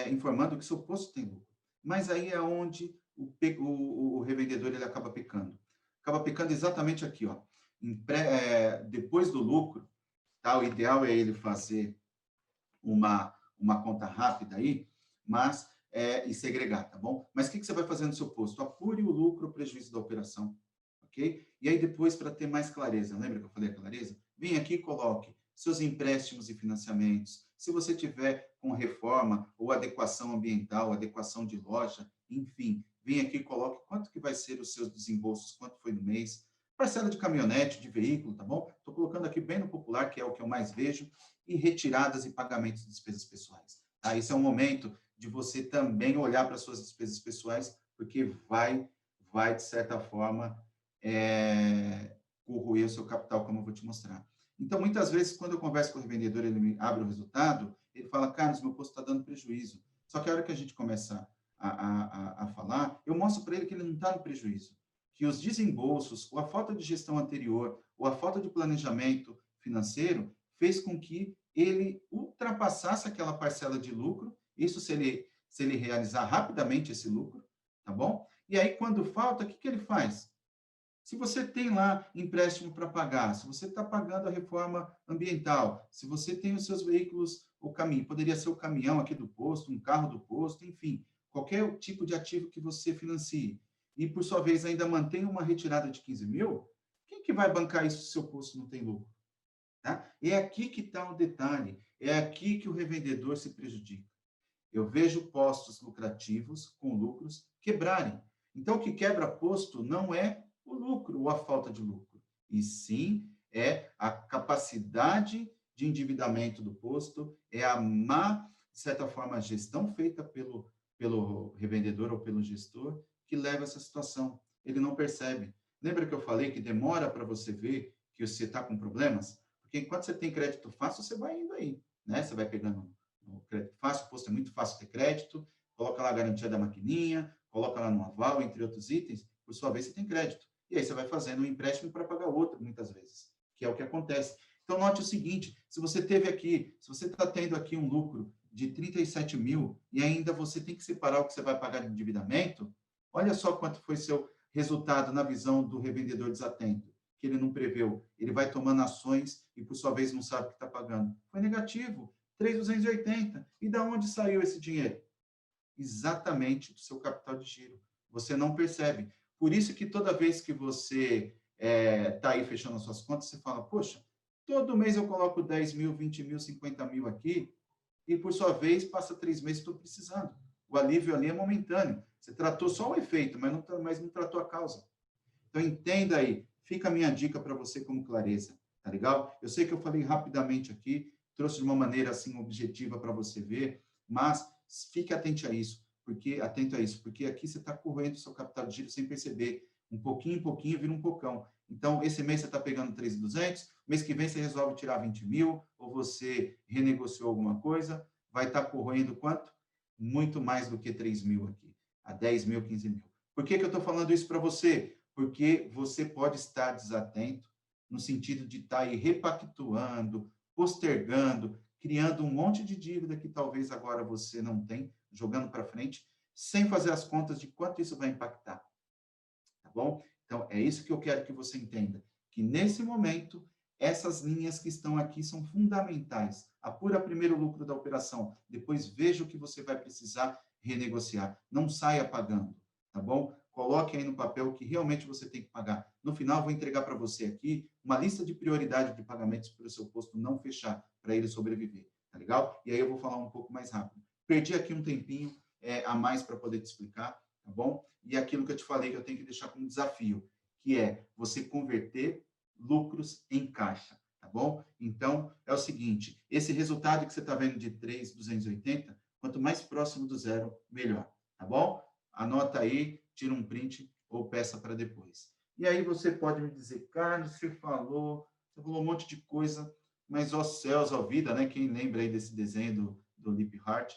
B: informando que seu posto tem lucro. Mas aí é onde o revendedor ele acaba pecando. Acaba pecando exatamente aqui, ó. Depois do lucro, tá? O ideal é ele fazer uma conta rápida aí, mas e segregar, tá bom? Mas o que você vai fazer no seu posto? Apure o lucro, o prejuízo da operação, ok? E aí depois, para ter mais clareza, lembra que eu falei a clareza? Vem aqui e coloque seus empréstimos e financiamentos. Se você tiver com reforma ou adequação ambiental, adequação de loja, enfim, vem aqui e coloque quanto que vai ser os seus desembolsos, quanto foi no mês, parcela de caminhonete, de veículo, tá bom? Estou colocando aqui bem no popular, que é o que eu mais vejo, e retiradas e pagamentos de despesas pessoais. Tá? Esse é o momento de você também olhar para suas despesas pessoais, porque vai de certa forma, corroer o seu capital, como eu vou te mostrar. Então, muitas vezes, quando eu converso com o revendedor, ele me abre o resultado, ele fala, Carlos, meu posto está dando prejuízo. Só que a hora que a gente começa a falar, eu mostro para ele que ele não está no prejuízo, que os desembolsos, ou a falta de gestão anterior, ou a falta de planejamento financeiro, fez com que ele ultrapassasse aquela parcela de lucro, isso se ele realizar rapidamente esse lucro, tá bom? E aí, quando falta, o que ele faz? Se você tem lá empréstimo para pagar, se você está pagando a reforma ambiental, se você tem os seus veículos, o caminho, poderia ser o caminhão aqui do posto, um carro do posto, enfim, qualquer tipo de ativo que você financie, e por sua vez ainda mantém uma retirada de 15 mil, quem que vai bancar isso se o seu posto não tem lucro? Tá? É aqui que está o detalhe, é aqui que o revendedor se prejudica. Eu vejo postos lucrativos com lucros quebrarem. Então, o que quebra posto não é o lucro ou a falta de lucro, e sim é a capacidade de endividamento do posto, é a má, de certa forma, gestão feita pelo revendedor ou pelo gestor que leva a essa situação. Ele não percebe. Lembra que eu falei que demora para você ver que você está com problemas? Porque enquanto você tem crédito fácil, você vai indo aí, né? Você vai pegando no crédito fácil, o posto é muito fácil ter crédito, coloca lá a garantia da maquininha, coloca lá no aval, entre outros itens, por sua vez você tem crédito. E aí você vai fazendo um empréstimo para pagar outro, muitas vezes, que é o que acontece. Então, note o seguinte, se você está tendo aqui um lucro de 37 mil e ainda você tem que separar o que você vai pagar de endividamento, olha só quanto foi seu resultado na visão do revendedor desatento, que ele não preveu. Ele vai tomando ações e, por sua vez, não sabe o que está pagando. Foi negativo, 3.280. E da onde saiu esse dinheiro? Exatamente do seu capital de giro. Você não percebe. Por isso que toda vez que você está aí fechando as suas contas, você fala, poxa, todo mês eu coloco 10 mil, 20 mil, 50 mil aqui, e por sua vez, passa 3 meses, estou precisando. O alívio ali é momentâneo. Você tratou só o efeito, mas não tratou a causa. Então, entenda aí. Fica a minha dica para você como clareza. Tá legal? Eu sei que eu falei rapidamente aqui, trouxe de uma maneira assim objetiva para você ver, mas fique atento a isso, porque aqui você está correndo o seu capital de giro sem perceber. Um pouquinho em pouquinho vira um pocão. Então, esse mês você está pegando 3.200, mês que vem você resolve tirar 20 mil, ou você renegociou alguma coisa, vai estar correndo quanto? Muito mais do que 3 mil aqui, a 10 mil, 15 mil. Por que eu estou falando isso para você? Porque você pode estar desatento, no sentido de estar aí repactuando, postergando, criando um monte de dívida que talvez agora você não tem, jogando para frente, sem fazer as contas de quanto isso vai impactar. Tá bom? Então, é isso que eu quero que você entenda, que nesse momento, essas linhas que estão aqui são fundamentais. Apura primeiro o lucro da operação, depois veja o que você vai precisar renegociar. Não saia pagando, tá bom? Coloque aí no papel o que realmente você tem que pagar. No final, eu vou entregar para você aqui uma lista de prioridade de pagamentos para o seu posto não fechar, para ele sobreviver, tá legal? E aí eu vou falar um pouco mais rápido. Perdi aqui um tempinho a mais para poder te explicar, tá bom? E aquilo que eu te falei que eu tenho que deixar como desafio, que é você converter lucros em caixa, tá bom? Então, é o seguinte, esse resultado que você está vendo de 3.280, quanto mais próximo do zero, melhor, tá bom? Anota aí, tira um print ou peça para depois. E aí você pode me dizer, Carlos, você falou um monte de coisa, mas ó céus, ó vida, né? Quem lembra aí desse desenho do Lip Hard,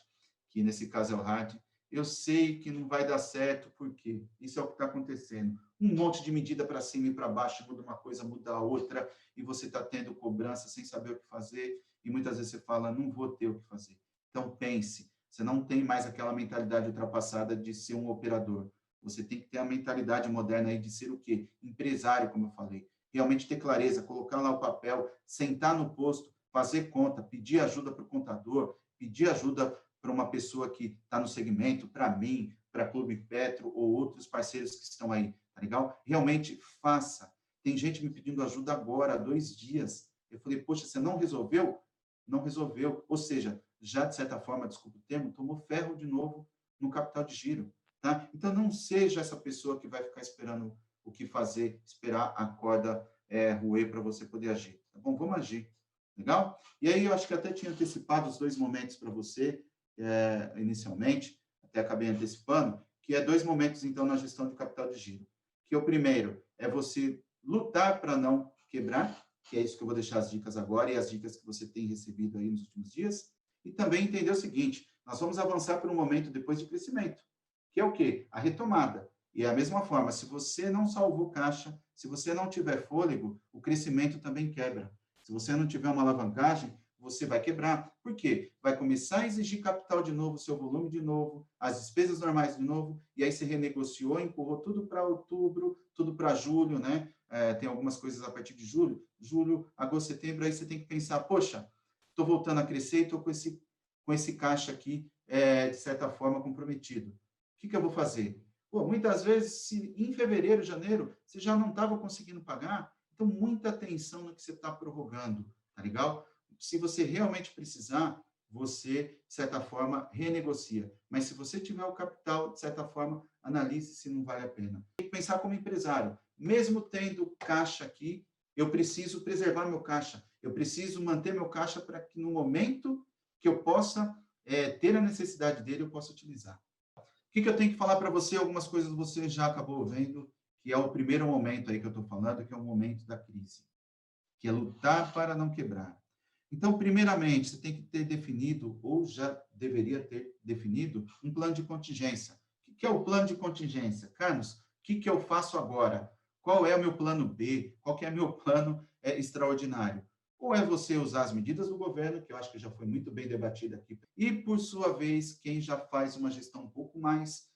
B: que nesse caso é o Hard, eu sei que não vai dar certo, porque isso é o que está acontecendo. Um monte de medida para cima e para baixo, muda uma coisa, muda a outra, e você está tendo cobrança sem saber o que fazer, e muitas vezes você fala, não vou ter o que fazer. Então, pense, você não tem mais aquela mentalidade ultrapassada de ser um operador. Você tem que ter a mentalidade moderna aí de ser o quê? Empresário, como eu falei. Realmente ter clareza, colocar lá o papel, sentar no posto, fazer conta, pedir ajuda para o contador, pedir ajuda para uma pessoa que está no segmento, para mim, para Clube Petro ou outros parceiros que estão aí, tá legal? Realmente faça. Tem gente me pedindo ajuda agora, há 2 dias. Eu falei, poxa, você não resolveu? Não resolveu. Ou seja, já de certa forma, desculpa o termo, tomou ferro de novo no capital de giro, tá? Então, não seja essa pessoa que vai ficar esperando o que fazer, esperar a corda roer para você poder agir, tá bom? Vamos agir, legal? E aí, eu acho que até tinha antecipado os 2 momentos para você, inicialmente, até acabei antecipando, que é 2 momentos, então, na gestão de capital de giro. Que o primeiro é você lutar para não quebrar, que é isso que eu vou deixar as dicas agora e as dicas que você tem recebido aí nos últimos dias, e também entender o seguinte, nós vamos avançar para um momento depois de crescimento, que é o quê? A retomada. E é a mesma forma, se você não salvou caixa, se você não tiver fôlego, o crescimento também quebra. Se você não tiver uma alavancagem, você vai quebrar. Por quê? Vai começar a exigir capital de novo, seu volume de novo, as despesas normais de novo, e aí você renegociou, empurrou tudo para outubro, tudo para julho, né? Tem algumas coisas a partir de julho, agosto, setembro, aí você tem que pensar, poxa, estou voltando a crescer e estou com esse caixa aqui, de certa forma, comprometido. O que eu vou fazer? Pô, muitas vezes, se em fevereiro, janeiro, você já não estava conseguindo pagar, então muita atenção no que você está prorrogando, tá legal? Se você realmente precisar, você, de certa forma, renegocia. Mas se você tiver o capital, de certa forma, analise se não vale a pena. Tem que pensar como empresário. Mesmo tendo caixa aqui, eu preciso preservar meu caixa. Eu preciso manter meu caixa para que no momento que eu possa ter a necessidade dele, eu possa utilizar. O que eu tenho que falar para você? Algumas coisas você já acabou vendo, que é o primeiro momento aí que eu estou falando, que é o momento da crise, que é lutar para não quebrar. Então, primeiramente, você tem que ter definido, ou já deveria ter definido, um plano de contingência. O que é o plano de contingência? Carlos, o que eu faço agora? Qual é o meu plano B? Qual que é o meu plano extraordinário? ou é você usar as medidas do governo, que eu acho que já foi muito bem debatida aqui, e, por sua vez, quem já faz uma gestão um pouco mais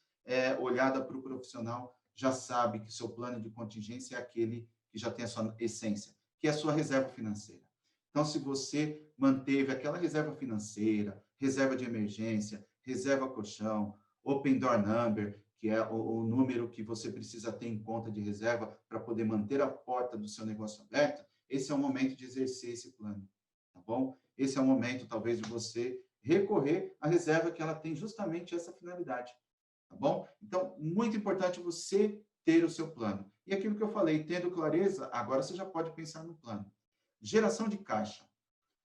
B: olhada para o profissional, já sabe que seu plano de contingência é aquele que já tem a sua essência, que é a sua reserva financeira. Então, se você manteve aquela reserva financeira, reserva de emergência, reserva colchão, open door number, que é o número que você precisa ter em conta de reserva para poder manter a porta do seu negócio aberta, esse é o momento de exercer esse plano, tá bom? Esse é o momento, talvez, de você recorrer à reserva que ela tem justamente essa finalidade, tá bom? Então, muito importante você ter o seu plano. E aquilo que eu falei, tendo clareza, agora você já pode pensar no plano. Geração de caixa.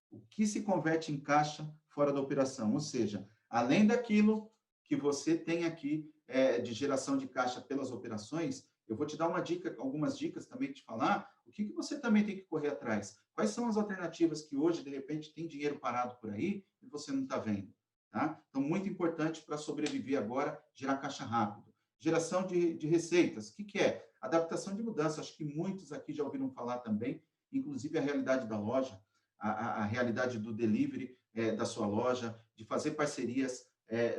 B: O que se converte em caixa fora da operação? Ou seja, além daquilo que você tem aqui de geração de caixa pelas operações, eu vou te dar uma dica, algumas dicas também te falar o que você também tem que correr atrás. Quais são as alternativas que hoje, de repente, tem dinheiro parado por aí e você não está vendo? Tá? Então, muito importante para sobreviver agora, gerar caixa rápido. Geração de receitas. O que é? Adaptação de mudança. Acho que muitos aqui já ouviram falar também, inclusive a realidade da loja, a realidade do delivery da sua loja, de fazer parcerias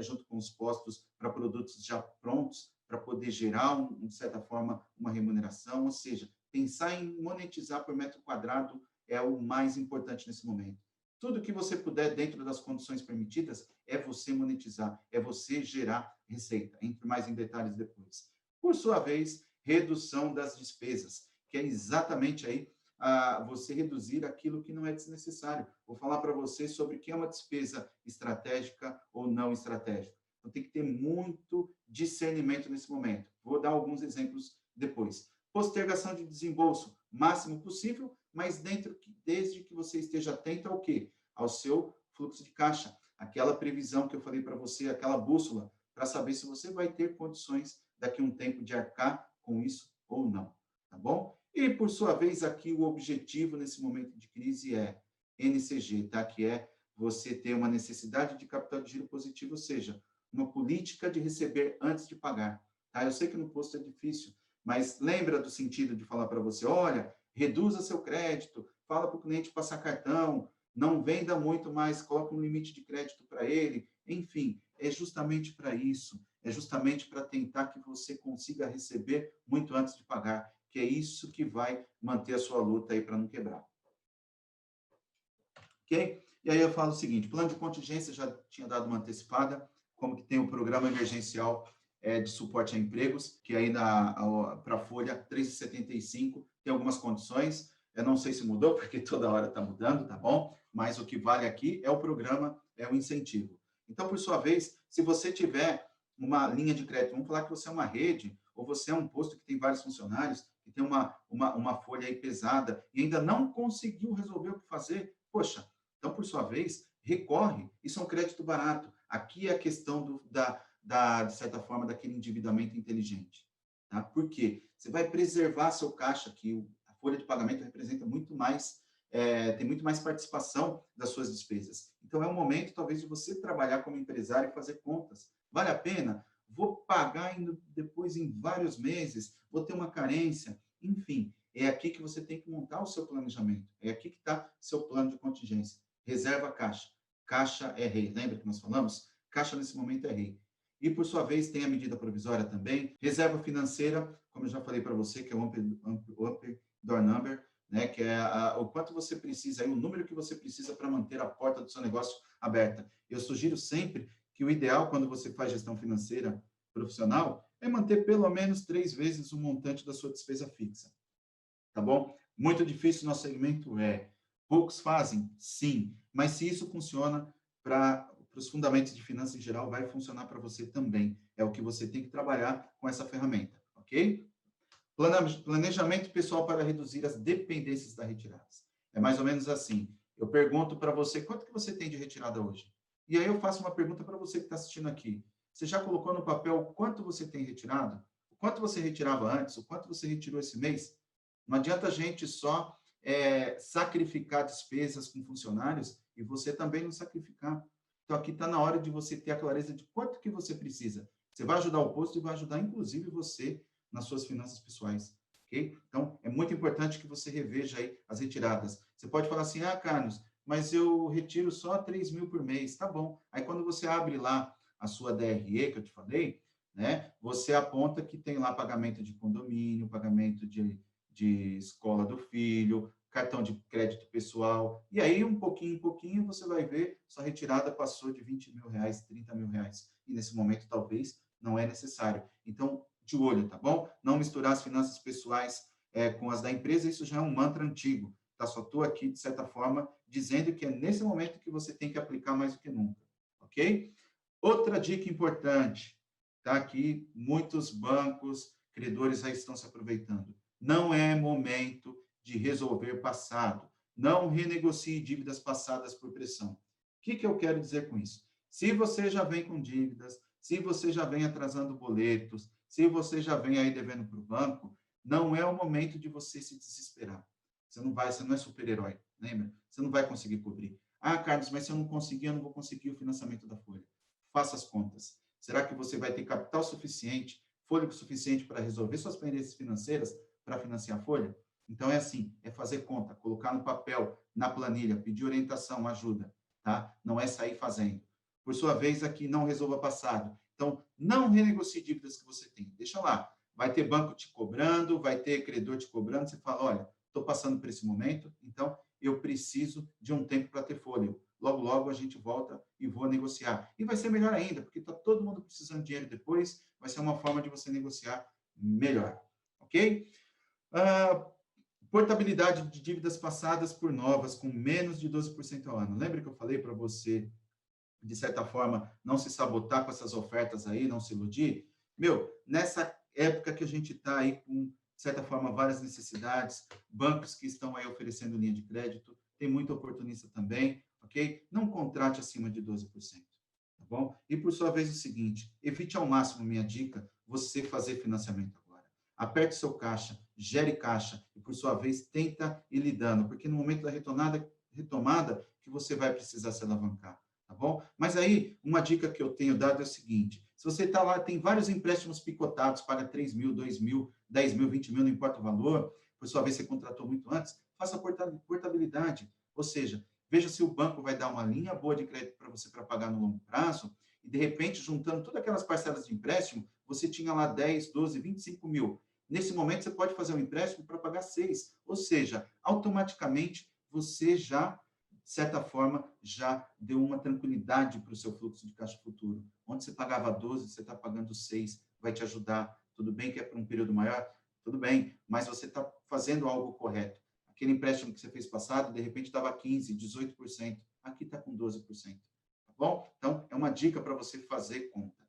B: junto com os postos para produtos já prontos, para poder gerar, de certa forma, uma remuneração, ou seja, pensar em monetizar por metro quadrado é o mais importante nesse momento. Tudo que você puder, dentro das condições permitidas, é você monetizar, é você gerar receita. Entre mais em detalhes depois. Por sua vez, redução das despesas, que é exatamente aí você reduzir aquilo que não é desnecessário. Vou falar para você sobre o que é uma despesa estratégica ou não estratégica. Então, tem que ter muito discernimento nesse momento. Vou dar alguns exemplos depois. Postergação de desembolso, máximo possível, mas desde que você esteja atento ao quê? Ao seu fluxo de caixa. Aquela previsão que eu falei para você, aquela bússola, para saber se você vai ter condições daqui a um tempo de arcar com isso ou não. Tá bom? E, por sua vez, aqui o objetivo nesse momento de crise é NCG, tá? Que é você ter uma necessidade de capital de giro positivo, ou seja, uma política de receber antes de pagar. Tá? Eu sei que no posto é difícil, mas lembra do sentido de falar para você, olha, reduza seu crédito, fala para o cliente passar cartão, não venda muito mais, coloque um limite de crédito para ele, enfim, é justamente para isso, é justamente para tentar que você consiga receber muito antes de pagar, que é isso que vai manter a sua luta aí para não quebrar. Ok? E aí eu falo o seguinte, plano de contingência, já tinha dado uma antecipada, como que tem o programa emergencial de suporte a empregos, que aí para a folha 3,75 tem algumas condições, eu não sei se mudou, porque toda hora está mudando, tá bom? Mas o que vale aqui é o programa, é o incentivo. Então, por sua vez, se você tiver uma linha de crédito, vamos falar que você é uma rede, ou você é um posto que tem vários funcionários, que tem uma folha aí pesada, e ainda não conseguiu resolver o que fazer, poxa, então, por sua vez, recorre, isso é um crédito barato. Aqui é a questão de certa forma, daquele endividamento inteligente. Tá? Por quê? Você vai preservar seu caixa, que a folha de pagamento representa muito mais, tem muito mais participação das suas despesas. Então, é o momento, talvez, de você trabalhar como empresário e fazer contas. Vale a pena? Vou pagar depois em vários meses, vou ter uma carência, enfim. É aqui que você tem que montar o seu planejamento. É aqui que está seu plano de contingência. Reserva caixa. Caixa é rei. Lembra que nós falamos? Caixa, nesse momento, é rei. E, por sua vez, tem a medida provisória também. Reserva financeira, como eu já falei para você, que é o Open Door Number, né, que é o quanto você precisa, o número que você precisa para manter a porta do seu negócio aberta. Eu sugiro sempre que o ideal, quando você faz gestão financeira profissional, é manter pelo menos 3 vezes o montante da sua despesa fixa. Tá bom? Muito difícil no nosso segmento? É. Poucos fazem? Sim. Mas se isso funciona para os fundamentos de finanças em geral, vai funcionar para você também. É o que você tem que trabalhar com essa ferramenta, ok? Planejamento pessoal para reduzir as dependências da retirada. É mais ou menos assim. Eu pergunto para você, quanto que você tem de retirada hoje? E aí eu faço uma pergunta para você que está assistindo aqui. Você já colocou no papel quanto você tem retirado? O quanto você retirava antes? O quanto você retirou esse mês? Não adianta a gente só sacrificar despesas com funcionários e você também não sacrificar. Então, aqui está na hora de você ter a clareza de quanto que você precisa. Você vai ajudar o posto e vai ajudar, inclusive, você nas suas finanças pessoais. ok? Então, é muito importante que você reveja aí as retiradas. Você pode falar assim, ah, Carlos, mas eu retiro só 3 mil por mês, tá bom. Aí, quando você abre lá a sua DRE, que eu te falei, né, você aponta que tem lá pagamento de condomínio, pagamento de escola do filho, cartão de crédito pessoal, e aí, um pouquinho em pouquinho, você vai ver, sua retirada passou de 20 mil reais, 30 mil reais. E nesse momento, talvez, não é necessário. Então, de olho, tá bom? Não misturar as finanças pessoais com as da empresa, isso já é um mantra antigo, tá? Só estou aqui, de certa forma, dizendo que é nesse momento que você tem que aplicar mais do que nunca, ok? Outra dica importante, tá? Aqui, muitos bancos, credores já estão se aproveitando. Não é momento de resolver passado. Não renegocie dívidas passadas por pressão. O que eu quero dizer com isso? Se você já vem com dívidas, se você já vem atrasando boletos, se você já vem aí devendo para o banco, não é o momento de você se desesperar. Você não é super-herói, lembra? Você não vai conseguir cobrir. Ah, Carlos, mas se eu não conseguir, eu não vou conseguir o financiamento da folha. Faça as contas. Será que você vai ter capital suficiente, fôlego suficiente para resolver suas pendências financeiras para financiar a folha? Então é assim, é fazer conta, colocar no papel, na planilha, pedir orientação, ajuda, tá? Não é sair fazendo. Por sua vez, aqui não resolva passado. Então, não renegocie dívidas que você tem. Deixa lá. Vai ter banco te cobrando, vai ter credor te cobrando. Você fala, olha, estou passando por esse momento, então eu preciso de um tempo para ter fôlego. Logo, logo a gente volta e vou negociar. E vai ser melhor ainda, porque está todo mundo precisando de dinheiro depois, vai ser uma forma de você negociar melhor. Ok? Portabilidade de dívidas passadas por novas, com menos de 12% ao ano. Lembra que eu falei para você, de certa forma, não se sabotar com essas ofertas aí, não se iludir? Meu, nessa época que a gente está aí com, de certa forma, várias necessidades, bancos que estão aí oferecendo linha de crédito, tem muita oportunista também, ok? Não contrate acima de 12%, tá bom? E, por sua vez, o seguinte, evite ao máximo, minha dica, você fazer financiamento agora. Aperte seu caixa, gere caixa e, por sua vez, tenta ir lidando, porque no momento da retomada que você vai precisar se alavancar. Tá bom? Mas aí, uma dica que eu tenho dado é o seguinte: se você está lá, tem vários empréstimos picotados, paga 3 mil, 2 mil, 10 mil, 20 mil, não importa o valor, por sua vez você contratou muito antes, faça portabilidade. Ou seja, veja se o banco vai dar uma linha boa de crédito para você para pagar no longo prazo, e de repente, juntando todas aquelas parcelas de empréstimo, você tinha lá 10, 12, 25 mil. Nesse momento, você pode fazer um empréstimo para pagar 6. Ou seja, automaticamente, você já de certa forma, já deu uma tranquilidade para o seu fluxo de caixa futuro. Onde você pagava 12, você está pagando 6, vai te ajudar. Tudo bem que é para um período maior? Tudo bem, mas você está fazendo algo correto. Aquele empréstimo que você fez passado, de repente estava 15%, 18%. Aqui está com 12%. Tá bom? Então, é uma dica para você fazer conta.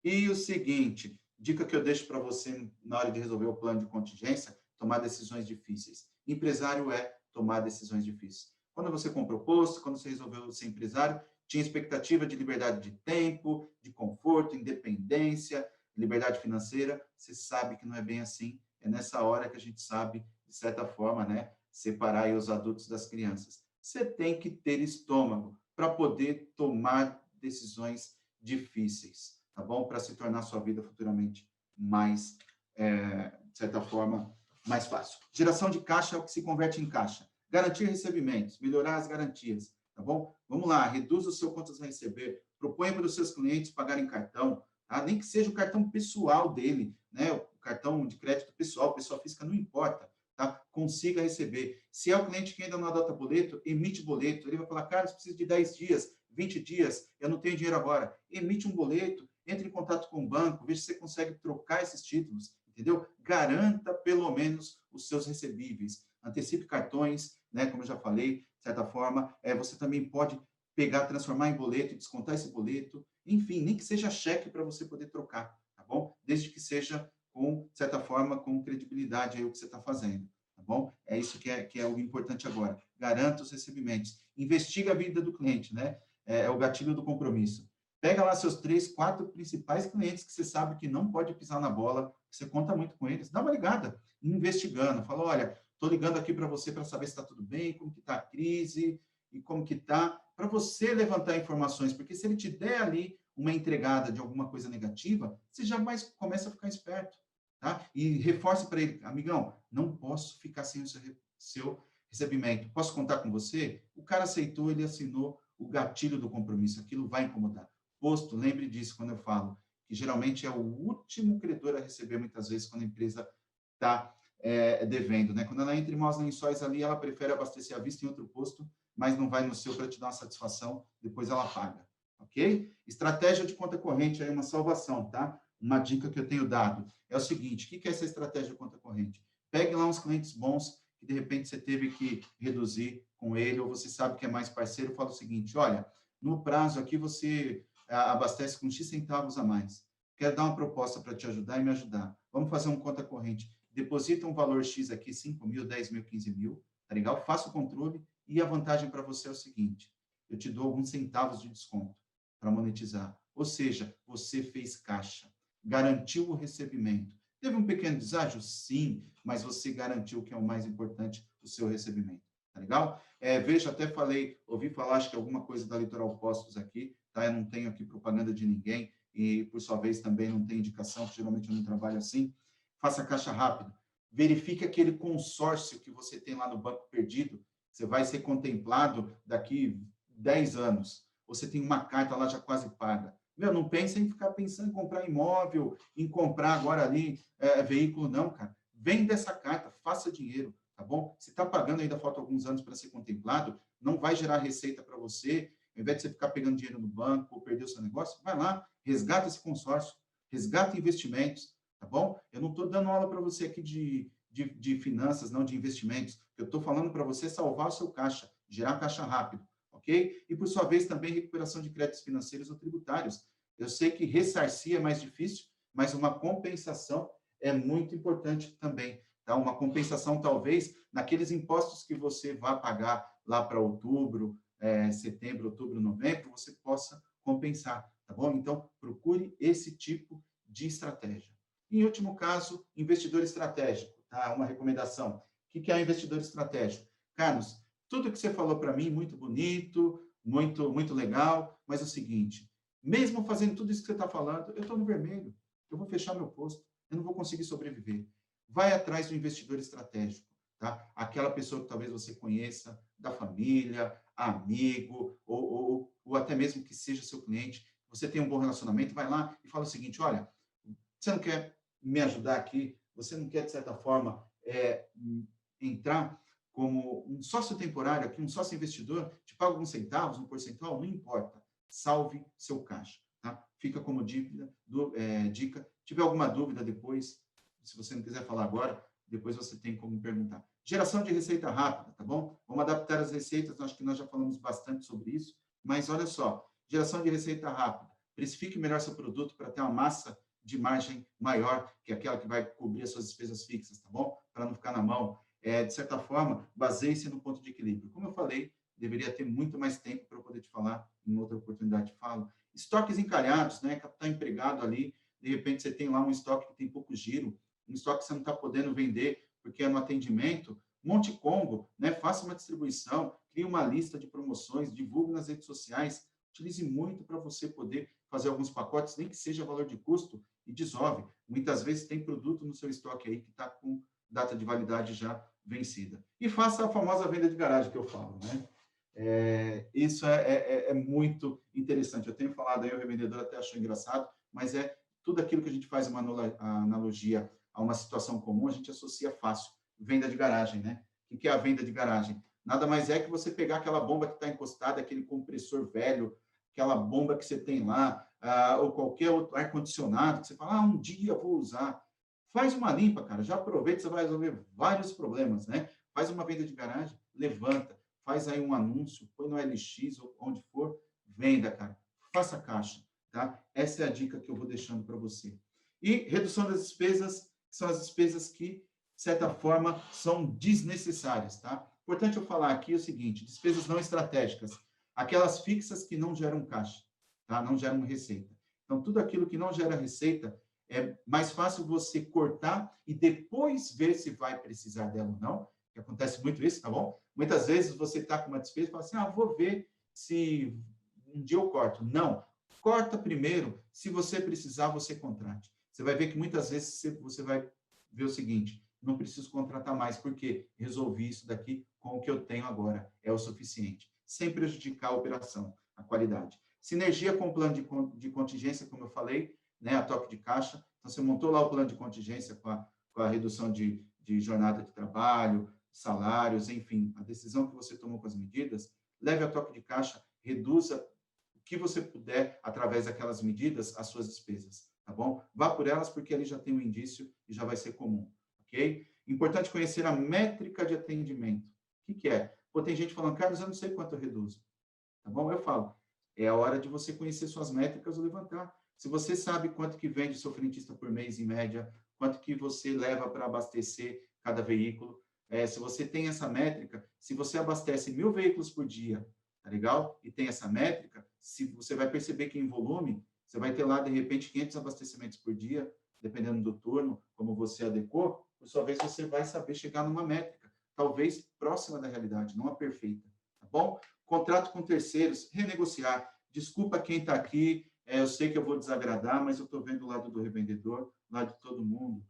B: E o seguinte, dica que eu deixo para você na hora de resolver o plano de contingência, tomar decisões difíceis. Empresário é tomar decisões difíceis. Quando você comprou o posto, quando você resolveu ser empresário, tinha expectativa de liberdade de tempo, de conforto, independência, liberdade financeira. Você sabe que não é bem assim. É nessa hora que a gente sabe, de certa forma, né, separar aí os adultos das crianças. Você tem que ter estômago para poder tomar decisões difíceis, tá bom? Para se tornar sua vida futuramente mais, de certa forma, mais fácil. Geração de caixa é o que se converte em caixa. Garantir recebimentos, melhorar as garantias, tá bom? Vamos lá, reduz o seu contas a receber, proponha para os seus clientes pagarem cartão, tá? Nem que seja o cartão pessoal dele, né? O cartão de crédito pessoal, pessoa física, não importa, tá? Consiga receber. Se é o cliente que ainda não adota boleto, emite boleto. Ele vai falar, Carlos, preciso de 10 dias, 20 dias, eu não tenho dinheiro agora. Emite um boleto, entre em contato com o banco, veja se você consegue trocar esses títulos, entendeu? Garanta pelo menos os seus recebíveis. Antecipe cartões, né? Como eu já falei, de certa forma, você também pode pegar, transformar em boleto e descontar esse boleto. Enfim, nem que seja cheque para você poder trocar, tá bom? Desde que seja com, de certa forma, com credibilidade aí o que você está fazendo, tá bom? É isso que é o importante agora. Garanta os recebimentos. Investiga a vida do cliente, né? É o gatilho do compromisso. Pega lá seus 3, 4 principais clientes que você sabe que não pode pisar na bola, você conta muito com eles. Dá uma ligada, investigando. Fala, olha, estou ligando aqui para você para saber se está tudo bem, como que está a crise e como que está, para você levantar informações, porque se ele te der ali uma entregada de alguma coisa negativa, você já mais começa a ficar esperto. tá? E reforce para ele, amigão, não posso ficar sem o seu recebimento. Posso contar com você? O cara aceitou, ele assinou o gatilho do compromisso. Aquilo vai incomodar. Posto, lembre disso quando eu falo, que geralmente é o último credor a receber, muitas vezes, quando a empresa está devendo, né? Quando ela entra em maus lençóis ali, ela prefere abastecer à vista em outro posto, mas não vai no seu para te dar uma satisfação, depois ela paga, ok? Estratégia de conta corrente é uma salvação, tá? Uma dica que eu tenho dado é o seguinte, o que é essa estratégia de conta corrente? Pegue lá uns clientes bons que, de repente, você teve que reduzir com ele, ou você sabe que é mais parceiro, fala o seguinte, olha, no prazo aqui você abastece com X centavos a mais. Quero dar uma proposta para te ajudar e me ajudar. Vamos fazer um conta corrente. Deposita um valor X aqui, 5 mil, 10 mil, 15 mil, tá legal? Faça o controle e a vantagem para você é o seguinte, eu te dou alguns centavos de desconto para monetizar. Ou seja, você fez caixa, garantiu o recebimento. Teve um pequeno deságio? Sim, mas você garantiu que é o mais importante, o seu recebimento. Tá legal? Veja, até ouvi falar, acho que alguma coisa da Litoral Postos aqui, tá? Eu não tenho aqui propaganda de ninguém e, por sua vez, também não tenho indicação, porque geralmente eu não trabalho assim. Faça caixa rápido. Verifique aquele consórcio que você tem lá no banco perdido, você vai ser contemplado daqui 10 anos. Você tem uma carta lá já quase paga. Não pensa em ficar pensando em comprar imóvel, em comprar agora ali veículo, não, cara. Vende essa carta, faça dinheiro, tá bom? Se está pagando, ainda falta alguns anos para ser contemplado, não vai gerar receita para você. Ao invés de você ficar pegando dinheiro no banco ou perder o seu negócio, vai lá, resgata esse consórcio, resgata investimentos, tá bom? Eu não estou dando aula para você aqui de finanças, não de investimentos. Eu estou falando para você salvar o seu caixa, gerar caixa rápido, ok? E, por sua vez, também recuperação de créditos financeiros ou tributários. Eu sei que ressarcir é mais difícil, mas uma compensação é muito importante também. Tá? Uma compensação, talvez, naqueles impostos que você vai pagar lá para outubro, setembro, outubro, novembro, você possa compensar, tá bom? Então, procure esse tipo de estratégia. Em último caso, investidor estratégico, tá? Uma recomendação. O que é um investidor estratégico? Carlos, tudo que você falou para mim, muito bonito, muito legal, mas é o seguinte, mesmo fazendo tudo isso que você está falando, eu estou no vermelho, eu vou fechar meu posto, eu não vou conseguir sobreviver. Vai atrás do investidor estratégico, tá? Aquela pessoa que talvez você conheça, da família, amigo, ou até mesmo que seja seu cliente, você tem um bom relacionamento, vai lá e fala o seguinte, olha, você não quer me ajudar aqui? Você não quer, de certa forma, entrar como um sócio temporário aqui, um sócio investidor, te paga alguns centavos, um percentual, não importa. Salve seu caixa, tá? Fica como dica. Tiver alguma dúvida depois, se você não quiser falar agora, depois você tem como me perguntar. Geração de receita rápida, tá bom? Vamos adaptar as receitas, acho que nós já falamos bastante sobre isso, mas olha só, geração de receita rápida. Precifique melhor seu produto para ter uma massa de margem maior que aquela que vai cobrir as suas despesas fixas, tá bom? Para não ficar na mão. De certa forma, baseie-se no ponto de equilíbrio. Como eu falei, deveria ter muito mais tempo para eu poder te falar, em outra oportunidade falo. Estoques encalhados, né? Capital empregado ali, de repente você tem lá um estoque que tem pouco giro, um estoque que você não está podendo vender porque é no atendimento, monte Congo, né? Faça uma distribuição, crie uma lista de promoções, divulgue nas redes sociais, utilize muito para você poder fazer alguns pacotes, nem que seja valor de custo, e desove. Muitas vezes tem produto no seu estoque aí que está com data de validade já vencida. E faça a famosa venda de garagem que eu falo, né? Isso é muito interessante. Eu tenho falado aí, o revendedor até achou engraçado, mas é tudo aquilo que a gente faz uma analogia a uma situação comum, a gente associa fácil. Venda de garagem, né? O que é a venda de garagem? Nada mais é que você pegar aquela bomba que está encostada, aquele compressor velho, aquela bomba que você tem lá, ou qualquer outro ar-condicionado, que você fala, um dia eu vou usar. Faz uma limpa, cara, já aproveita, você vai resolver vários problemas, né? Faz uma venda de garagem, levanta, faz aí um anúncio, põe no LX ou onde for, venda, cara. Faça caixa, tá? Essa é a dica que eu vou deixando para você. E redução das despesas, que são as despesas que, de certa forma, são desnecessárias, tá? Importante eu falar aqui o seguinte, despesas não estratégicas, aquelas fixas que não geram caixa, tá? Não geram receita. Então, tudo aquilo que não gera receita, é mais fácil você cortar e depois ver se vai precisar dela ou não, que acontece muito isso, tá bom? Muitas vezes você está com uma despesa e fala assim, vou ver se um dia eu corto. Não, corta primeiro, se você precisar, você contrate. você vai ver que muitas vezes você vai ver o seguinte: não preciso contratar mais, porque resolvi isso daqui com o que eu tenho agora, é o suficiente, sem prejudicar a operação, a qualidade. Sinergia com o plano de contingência, como eu falei, né, a toque de caixa. Então, você montou lá o plano de contingência com a redução de jornada de trabalho, salários, enfim, a decisão que você tomou com as medidas, leve a toque de caixa, reduza o que você puder, através daquelas medidas, as suas despesas, tá bom? Vá por elas, porque ali já tem um indício e já vai ser comum, ok? Importante conhecer a métrica de atendimento. O que é? Pô, tem gente falando, Carlos, eu não sei quanto eu reduzo, tá bom? Eu falo, é a hora de você conhecer suas métricas ou levantar. Se você sabe quanto que vende o seu frentista por mês, em média, quanto que você leva para abastecer cada veículo, se você tem essa métrica, se você abastece 1.000 veículos por dia, tá legal? E tem essa métrica, se você vai perceber que em volume, você vai ter lá, de repente, 500 abastecimentos por dia, dependendo do turno, como você adequou, por sua vez, você vai saber chegar numa métrica, talvez próxima da realidade, não a perfeita, tá bom? Contrato com terceiros, renegociar. Desculpa quem está aqui, eu sei que eu vou desagradar, mas eu estou vendo o lado do revendedor, o lado de todo mundo.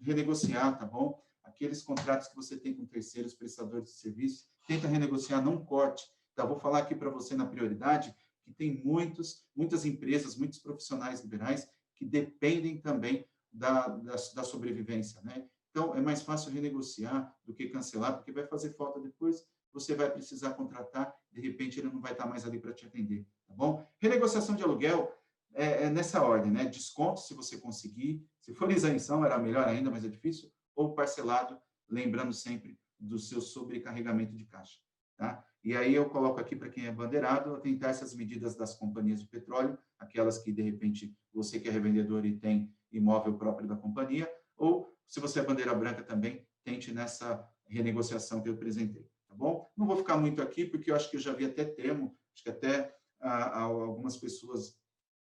B: Renegociar, tá bom? Aqueles contratos que você tem com terceiros, prestadores de serviço, tenta renegociar, não corte. Tá? Vou falar aqui para você na prioridade que tem muitas empresas, muitos profissionais liberais que dependem também da sobrevivência, né? Então, é mais fácil renegociar do que cancelar, porque vai fazer falta depois, você vai precisar contratar, de repente ele não vai estar mais ali para te atender, tá bom? Renegociação de aluguel é nessa ordem, né? Desconto se você conseguir, se for isenção era melhor ainda, mas é difícil, ou parcelado, lembrando sempre do seu sobrecarregamento de caixa, tá? E aí eu coloco aqui para quem é bandeirado, atentar essas medidas das companhias de petróleo, aquelas que de repente você que é revendedor e tem imóvel próprio da companhia, ou se você é bandeira branca também, tente nessa renegociação que eu apresentei, tá bom? Não vou ficar muito aqui, porque eu acho que eu já vi até termo, acho que até algumas pessoas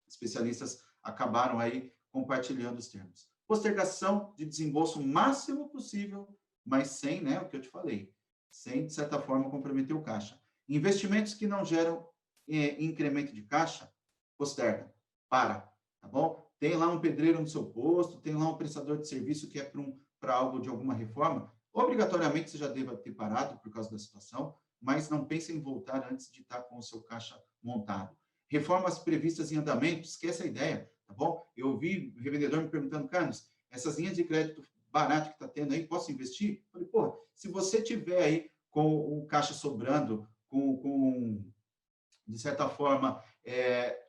B: especialistas acabaram aí compartilhando os termos. Postergação de desembolso máximo possível, mas sem, né, o que eu te falei, sem, de certa forma, comprometer o caixa. Investimentos que não geram incremento de caixa, posterga, tá bom? Tem lá um pedreiro no seu posto, tem lá um prestador de serviço que é para algo de alguma reforma, obrigatoriamente você já deva ter parado por causa da situação, mas não pense em voltar antes de estar com o seu caixa montado. Reformas previstas em andamento, esquece a ideia, tá bom? Eu ouvi o revendedor me perguntando, Carlos, essas linhas de crédito barato que está tendo aí, posso investir? Eu falei, pô, se você tiver aí com o caixa sobrando, de certa forma,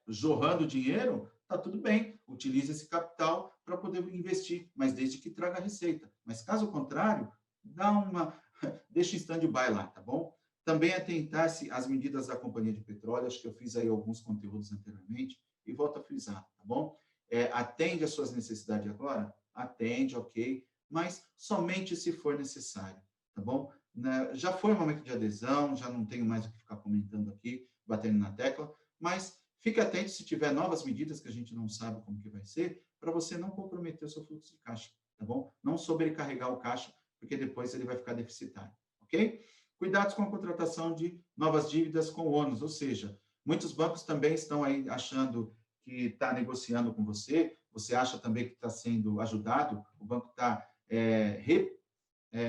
B: jorrando dinheiro, tá tudo bem, utilize esse capital para poder investir, mas desde que traga receita. Mas caso contrário, deixa em stand-by lá, tá bom? Também atentar-se às medidas da companhia de petróleo, acho que eu fiz aí alguns conteúdos anteriormente, e volto a frisar, tá bom? Atende às suas necessidades agora? Atende, ok, mas somente se for necessário, tá bom? Já foi um momento de adesão, já não tenho mais o que ficar comentando aqui, batendo na tecla, mas fique atento se tiver novas medidas que a gente não sabe como que vai ser, para você não comprometer o seu fluxo de caixa, tá bom? Não sobrecarregar o caixa, porque depois ele vai ficar deficitário, ok? Cuidados com a contratação de novas dívidas com ônus, ou seja, muitos bancos também estão aí achando que está negociando com você, você acha também que está sendo ajudado, o banco está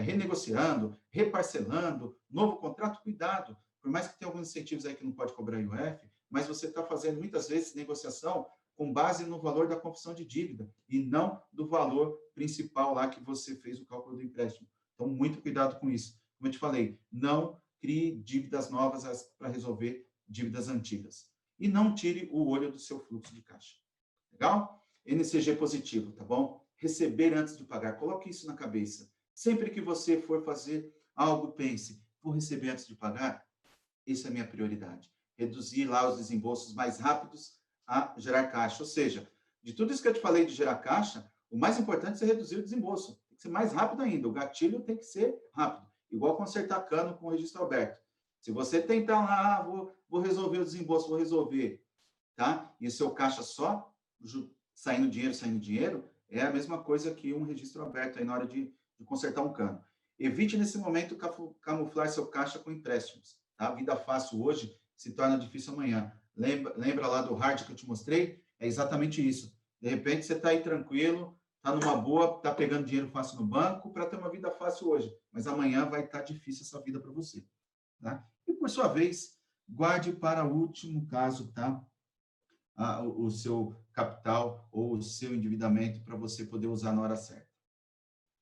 B: renegociando, reparcelando, novo contrato, cuidado, por mais que tenha alguns incentivos aí que não pode cobrar IOF, mas você está fazendo muitas vezes negociação com base no valor da confissão de dívida e não do valor principal lá que você fez o cálculo do empréstimo. Então, muito cuidado com isso. Como eu te falei, não crie dívidas novas para resolver dívidas antigas. E não tire o olho do seu fluxo de caixa. Legal? NCG positivo, tá bom? Receber antes de pagar. Coloque isso na cabeça. Sempre que você for fazer algo, pense, vou receber antes de pagar? Isso é a minha prioridade. Reduzir lá os desembolsos mais rápidos a gerar caixa. Ou seja, de tudo isso que eu te falei de gerar caixa, o mais importante é reduzir o desembolso. Tem que ser mais rápido ainda. O gatilho tem que ser rápido. Igual consertar cano com o registro aberto. Se você tentar lá, vou resolver o desembolso, vou resolver, tá? E o seu caixa só saindo dinheiro, é a mesma coisa que um registro aberto aí na hora de consertar um cano. Evite, nesse momento, camuflar seu caixa com empréstimos. Tá? Vida fácil hoje se torna difícil amanhã. Lembra lá do hard que eu te mostrei? É exatamente isso. De repente, você está aí tranquilo, está numa boa, está pegando dinheiro fácil no banco para ter uma vida fácil hoje, mas amanhã vai estar difícil essa vida para você. Tá? E, por sua vez, guarde para o último caso, tá? O seu capital ou o seu endividamento para você poder usar na hora certa.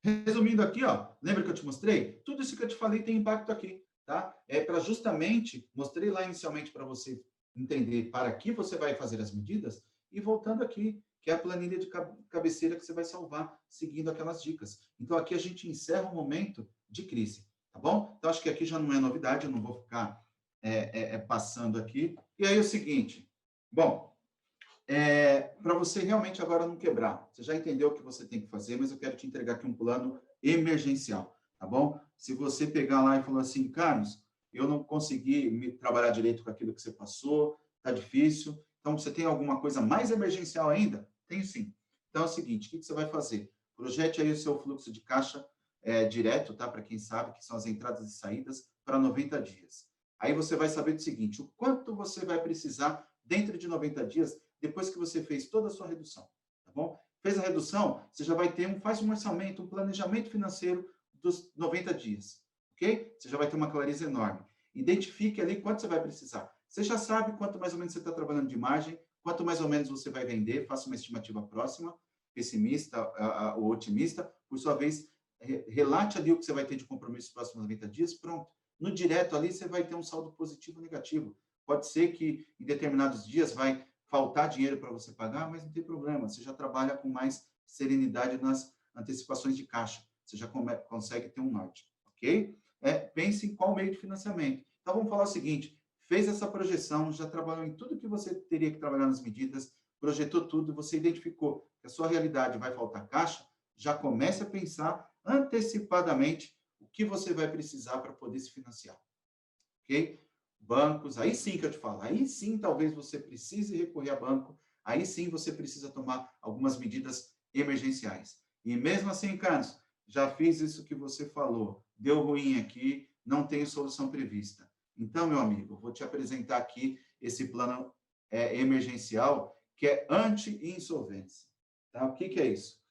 B: Resumindo aqui, ó, lembra que eu te mostrei? Tudo isso que eu te falei tem impacto aqui, tá? É para justamente, mostrei lá inicialmente para você entender para que você vai fazer as medidas e voltando aqui, que é a planilha de cabeceira que você vai salvar seguindo aquelas dicas. Então, aqui a gente encerra o momento de crise, tá bom? Então, acho que aqui já não é novidade, eu não vou ficar passando aqui. E aí, o seguinte, bom, para você realmente agora não quebrar. Você já entendeu o que você tem que fazer, mas eu quero te entregar aqui um plano emergencial, tá bom? Se você pegar lá e falar assim, Carlos, eu não consegui me trabalhar direito com aquilo que você passou, tá difícil. Então, você tem alguma coisa mais emergencial ainda? Tenho sim. Então, é o seguinte, o que você vai fazer? Projete aí o seu fluxo de caixa direto, tá? Para quem sabe, que são as entradas e saídas, para 90 dias. Aí você vai saber o seguinte, o quanto você vai precisar dentro de 90 dias depois que você fez toda a sua redução, tá bom? Fez a redução, você já vai ter faz um orçamento, um planejamento financeiro dos 90 dias, ok? Você já vai ter uma clareza enorme. Identifique ali quanto você vai precisar. Você já sabe quanto mais ou menos você está trabalhando de margem, quanto mais ou menos você vai vender, faça uma estimativa próxima, pessimista ou otimista, por sua vez, relate ali o que você vai ter de compromisso nos próximos 90 dias, pronto. No direto ali, você vai ter um saldo positivo ou negativo. Pode ser que em determinados dias vai faltar dinheiro para você pagar, mas não tem problema, você já trabalha com mais serenidade nas antecipações de caixa, você já consegue ter um norte, ok? Pense em qual meio de financiamento. Então, vamos falar o seguinte, fez essa projeção, já trabalhou em tudo que você teria que trabalhar nas medidas, projetou tudo, você identificou que a sua realidade vai faltar caixa, já comece a pensar antecipadamente o que você vai precisar para poder se financiar, ok? Bancos, aí sim que eu te falo, aí sim talvez você precise recorrer a banco, aí sim você precisa tomar algumas medidas emergenciais. E mesmo assim, Carlos, já fiz isso que você falou, deu ruim aqui, não tenho solução prevista. Então, meu amigo, eu vou te apresentar aqui esse plano emergencial que é anti-insolvência. Tá? O que é isso?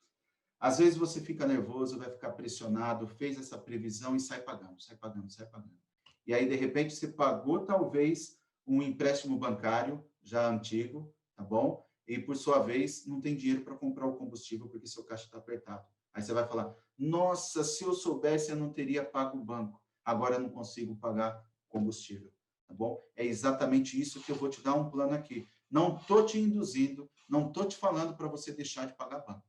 B: Às vezes você fica nervoso, vai ficar pressionado, fez essa previsão e sai pagando, sai pagando, sai pagando. E aí, de repente, você pagou, talvez, um empréstimo bancário já antigo, tá bom? E, por sua vez, não tem dinheiro para comprar o combustível porque seu caixa está apertado. Aí você vai falar, nossa, se eu soubesse, eu não teria pago o banco. Agora eu não consigo pagar combustível, tá bom? É exatamente isso que eu vou te dar um plano aqui. Não estou te induzindo, não estou te falando para você deixar de pagar banco.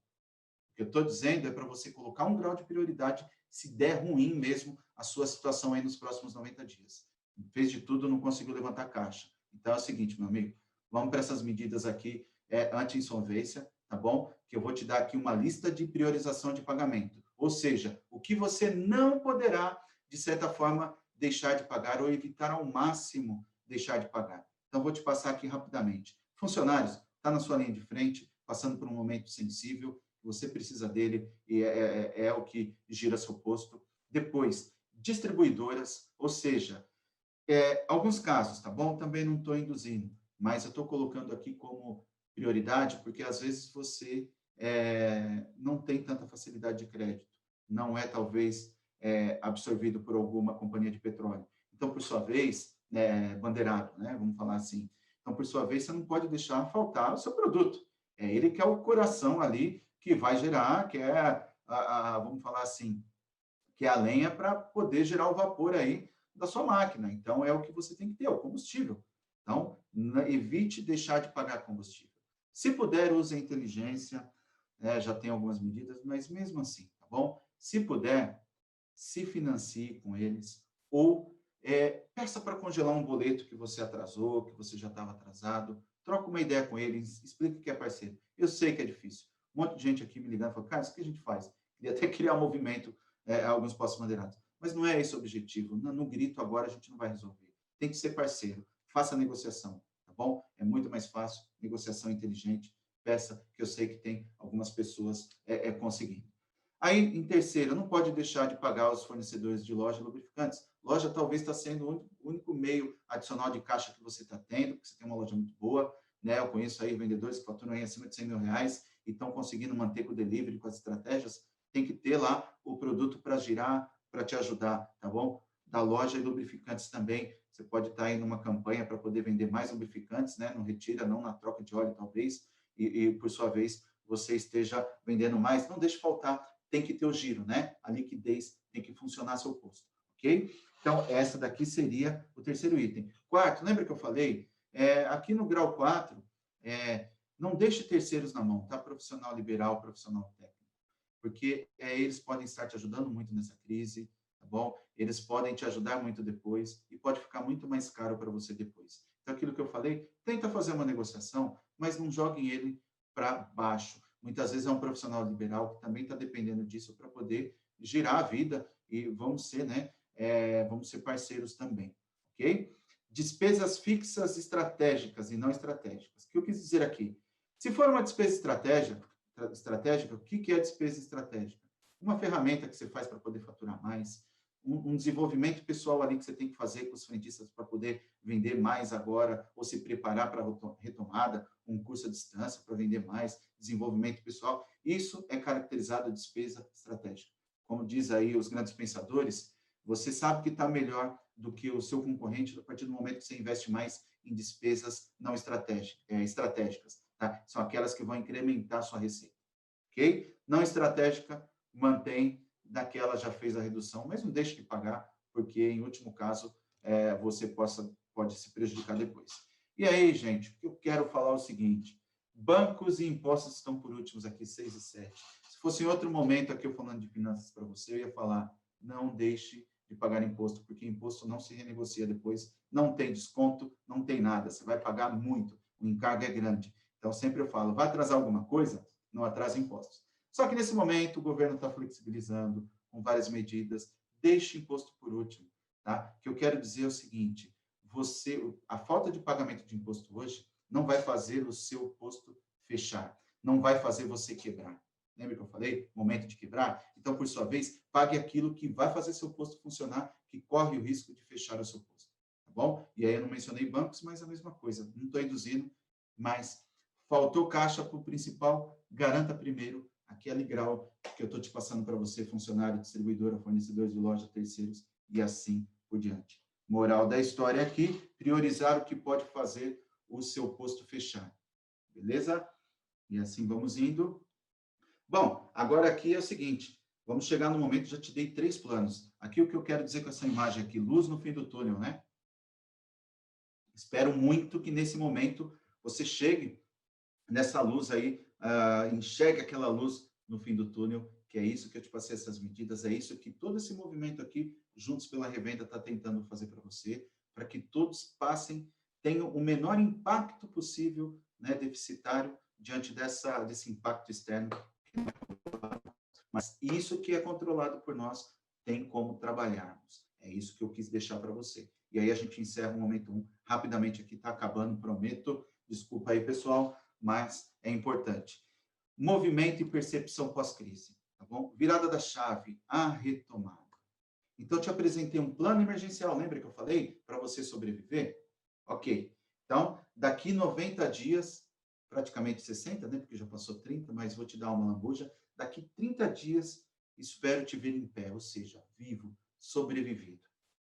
B: O que eu estou dizendo é para você colocar um grau de prioridade se der ruim mesmo a sua situação aí nos próximos 90 dias. Fez de tudo, não conseguiu levantar caixa. Então é o seguinte, meu amigo, vamos para essas medidas aqui anti-insolvência, tá bom? Que eu vou te dar aqui uma lista de priorização de pagamento. Ou seja, o que você não poderá, de certa forma, deixar de pagar ou evitar ao máximo deixar de pagar. Então, vou te passar aqui rapidamente. Funcionários, está na sua linha de frente, passando por um momento sensível, você precisa dele e é o que gira seu posto. Depois, distribuidoras, ou seja, alguns casos, tá bom? Também não estou induzindo, mas eu estou colocando aqui como prioridade, porque às vezes você não tem tanta facilidade de crédito, não é talvez absorvido por alguma companhia de petróleo. Então, por sua vez, bandeirado, né? Vamos falar assim. Então, por sua vez, você não pode deixar faltar o seu produto. É ele que é o coração ali que vai gerar, que é, vamos falar assim, que é a lenha para poder gerar o vapor aí da sua máquina. Então, é o que você tem que ter, o combustível. Então, evite deixar de pagar combustível. Se puder, use a inteligência, já tem algumas medidas, mas mesmo assim, tá bom? Se puder, se financie com eles, ou peça para congelar um boleto que você atrasou, que você já estava atrasado, troca uma ideia com eles, explica que é parceiro. Eu sei que é difícil. Um monte de gente aqui me ligando e falando, cara, o que a gente faz? Queria até criar um movimento, alguns postos bandeirados. Mas não é esse o objetivo. No grito agora a gente não vai resolver. Tem que ser parceiro. Faça a negociação, tá bom? É muito mais fácil, negociação inteligente. Peça, que eu sei que tem algumas pessoas conseguindo. Aí, em terceiro, não pode deixar de pagar os fornecedores de loja lubrificantes. Loja talvez está sendo o único meio adicional de caixa que você está tendo, porque você tem uma loja muito boa, né? Eu conheço aí vendedores que faturam aí acima de 100 mil reais e estão conseguindo manter com o delivery, com as estratégias. Tem que ter lá o produto para girar, para te ajudar, tá bom? Da loja e lubrificantes também, você pode estar aí numa campanha para poder vender mais lubrificantes, né? Não retira, não na troca de óleo, talvez, por sua vez, você esteja vendendo mais. Não deixe faltar, tem que ter o giro, né? A liquidez tem que funcionar seu posto, ok? Então, essa daqui seria o terceiro item. Quarto, lembra que eu falei? Aqui no grau 4, não deixe terceiros na mão, tá? Profissional liberal, profissional técnico. Porque eles podem estar te ajudando muito nessa crise, tá bom? Eles podem te ajudar muito depois e pode ficar muito mais caro para você depois. Então, aquilo que eu falei, tenta fazer uma negociação, mas não joguem ele para baixo. Muitas vezes é um profissional liberal que também está dependendo disso para poder girar a vida e vamos ser, né? Vamos ser parceiros também, ok? Despesas fixas estratégicas e não estratégicas. O que eu quis dizer aqui? Se for uma despesa estratégica, o que é despesa estratégica? Uma ferramenta que você faz para poder faturar mais, um desenvolvimento pessoal ali que você tem que fazer com os frentistas para poder vender mais agora, ou se preparar para a retomada, um curso à distância para vender mais, desenvolvimento pessoal, isso é caracterizado de despesa estratégica. Como diz aí os grandes pensadores, você sabe que está melhor do que o seu concorrente a partir do momento que você investe mais em despesas não estratégicas, tá? São aquelas que vão incrementar a sua receita, ok? Não estratégica, mantém daquela já fez a redução, mas não deixe de pagar, porque em último caso você pode se prejudicar depois. E aí, gente, o que eu quero falar é o seguinte, bancos e impostos estão por últimos aqui, 6 e 7. Se fosse em outro momento aqui eu falando de finanças para você, eu ia falar, não deixe de pagar imposto, porque imposto não se renegocia depois, não tem desconto, não tem nada, você vai pagar muito, o encargo é grande. Então, sempre eu falo, vai atrasar alguma coisa? Não atrasa impostos. Só que nesse momento o governo está flexibilizando com várias medidas, deixe imposto por último, tá? O que eu quero dizer é o seguinte, a falta de pagamento de imposto hoje não vai fazer o seu posto fechar, não vai fazer você quebrar. Lembra que eu falei? Momento de quebrar? Então, por sua vez, pague aquilo que vai fazer seu posto funcionar, que corre o risco de fechar o seu posto, tá bom? E aí eu não mencionei bancos, mas a mesma coisa, não estou induzindo, mas faltou caixa para o principal, garanta primeiro aquele grau que eu estou te passando para você, funcionário, distribuidora, fornecedores de loja, terceiros e assim por diante. Moral da história aqui, priorizar o que pode fazer o seu posto fechar. Beleza? E assim vamos indo. Bom, agora aqui é o seguinte, vamos chegar no momento, já te dei 3 planos. Aqui o que eu quero dizer com essa imagem aqui, luz no fim do túnel, né? Espero muito que nesse momento você chegue nessa luz aí, enxergue aquela luz no fim do túnel, que é isso que eu te passei essas medidas, é isso que todo esse movimento aqui, Juntos pela Revenda, está tentando fazer para você, para que todos passem, tenham o menor impacto possível, né, deficitário, diante desse impacto externo. Mas isso que é controlado por nós, tem como trabalharmos. É isso que eu quis deixar para você. E aí a gente encerra o momento 1, rapidamente aqui, está acabando, prometo. Desculpa aí, pessoal, mas é importante. Movimento e percepção pós-crise, tá bom? Virada da chave, a retomada. Então, te apresentei um plano emergencial, lembra que eu falei? Para você sobreviver? Ok. Então, daqui 90 dias, praticamente 60, né? Porque já passou 30, mas vou te dar uma lambuja. Daqui 30 dias, espero te ver em pé, ou seja, vivo, sobrevivido,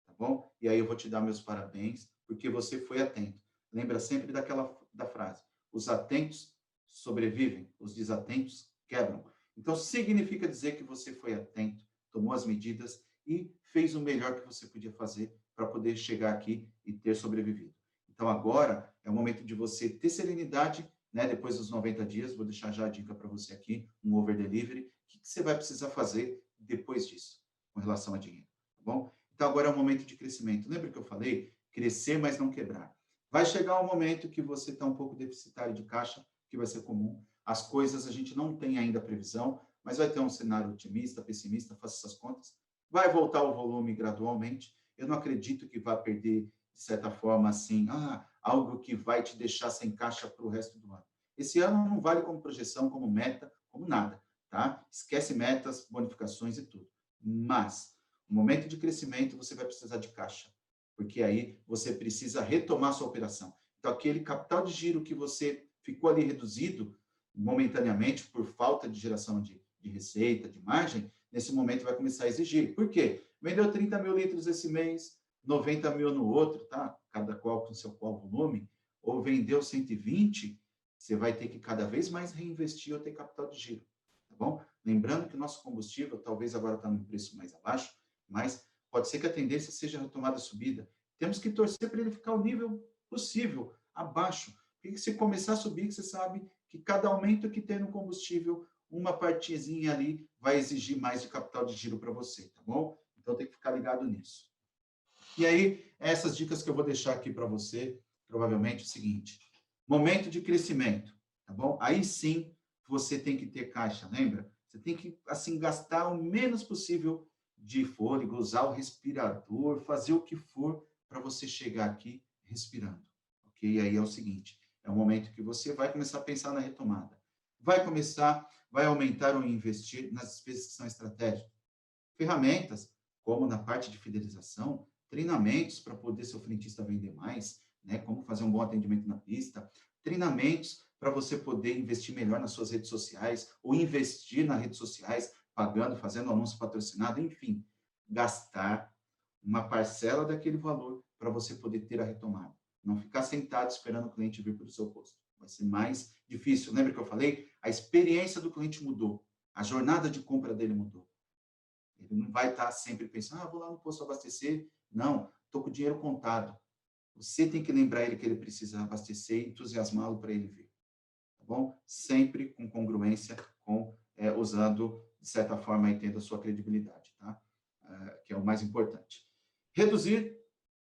B: tá bom? E aí eu vou te dar meus parabéns, porque você foi atento. Lembra sempre da frase, os atentos sobrevivem, os desatentos quebram. Então, significa dizer que você foi atento, tomou as medidas e fez o melhor que você podia fazer para poder chegar aqui e ter sobrevivido. Então, agora é o momento de você ter serenidade, né? Depois dos 90 dias, vou deixar já a dica para você aqui, um over delivery. O que você vai precisar fazer depois disso, com relação a dinheiro, tá bom? Então, agora é o momento de crescimento. Lembra que eu falei? Crescer, mas não quebrar. Vai chegar um momento que você está um pouco deficitário de caixa, que vai ser comum. As coisas a gente não tem ainda previsão, mas vai ter um cenário otimista, pessimista, faça essas contas. Vai voltar o volume gradualmente. Eu não acredito que vá perder, de certa forma, assim, algo que vai te deixar sem caixa para o resto do ano. Esse ano não vale como projeção, como meta, como nada, tá? Esquece metas, bonificações e tudo. Mas, no momento de crescimento, você vai precisar de caixa, porque aí você precisa retomar sua operação. Então, aquele capital de giro que você ficou ali reduzido momentaneamente por falta de geração de receita, de margem, nesse momento vai começar a exigir. Por quê? Vendeu 30 mil litros esse mês, 90 mil no outro, tá? Cada qual com seu qual volume, ou vendeu 120, você vai ter que cada vez mais reinvestir ou ter capital de giro, tá bom? Lembrando que o nosso combustível, talvez agora está num preço mais abaixo, mas pode ser que a tendência seja a retomada subida. Temos que torcer para ele ficar o nível possível, abaixo. Porque se começar a subir, você sabe que cada aumento que tem no combustível, uma partezinha ali vai exigir mais de capital de giro para você, tá bom? Então tem que ficar ligado nisso. E aí, essas dicas que eu vou deixar aqui para você, provavelmente é o seguinte: momento de crescimento, tá bom? Aí sim, você tem que ter caixa, lembra? Você tem que, assim, gastar o menos possível de fôlego, usar o respirador, fazer o que for para você chegar aqui respirando, ok? E aí é o seguinte, é o momento que você vai começar a pensar na retomada. Vai aumentar ou investir nas despesas que são estratégicas. Ferramentas, como na parte de fidelização, treinamentos para poder seu frentista vender mais, né? Como fazer um bom atendimento na pista, treinamentos para você poder investir melhor nas suas redes sociais, ou investir nas redes sociais, pagando, fazendo anúncio patrocinado, enfim, gastar uma parcela daquele valor para você poder ter a retomada. Não ficar sentado esperando o cliente vir para o seu posto. Vai ser mais difícil. Lembra que eu falei? A experiência do cliente mudou. A jornada de compra dele mudou. Ele não vai estar sempre pensando, vou lá no posto abastecer. Não, estou com o dinheiro contado. Você tem que lembrar ele que ele precisa abastecer e entusiasmá-lo para ele vir. Tá bom? Sempre com congruência, usando, de certa forma, aí, tendo a sua credibilidade, tá? Que é o mais importante. Reduzir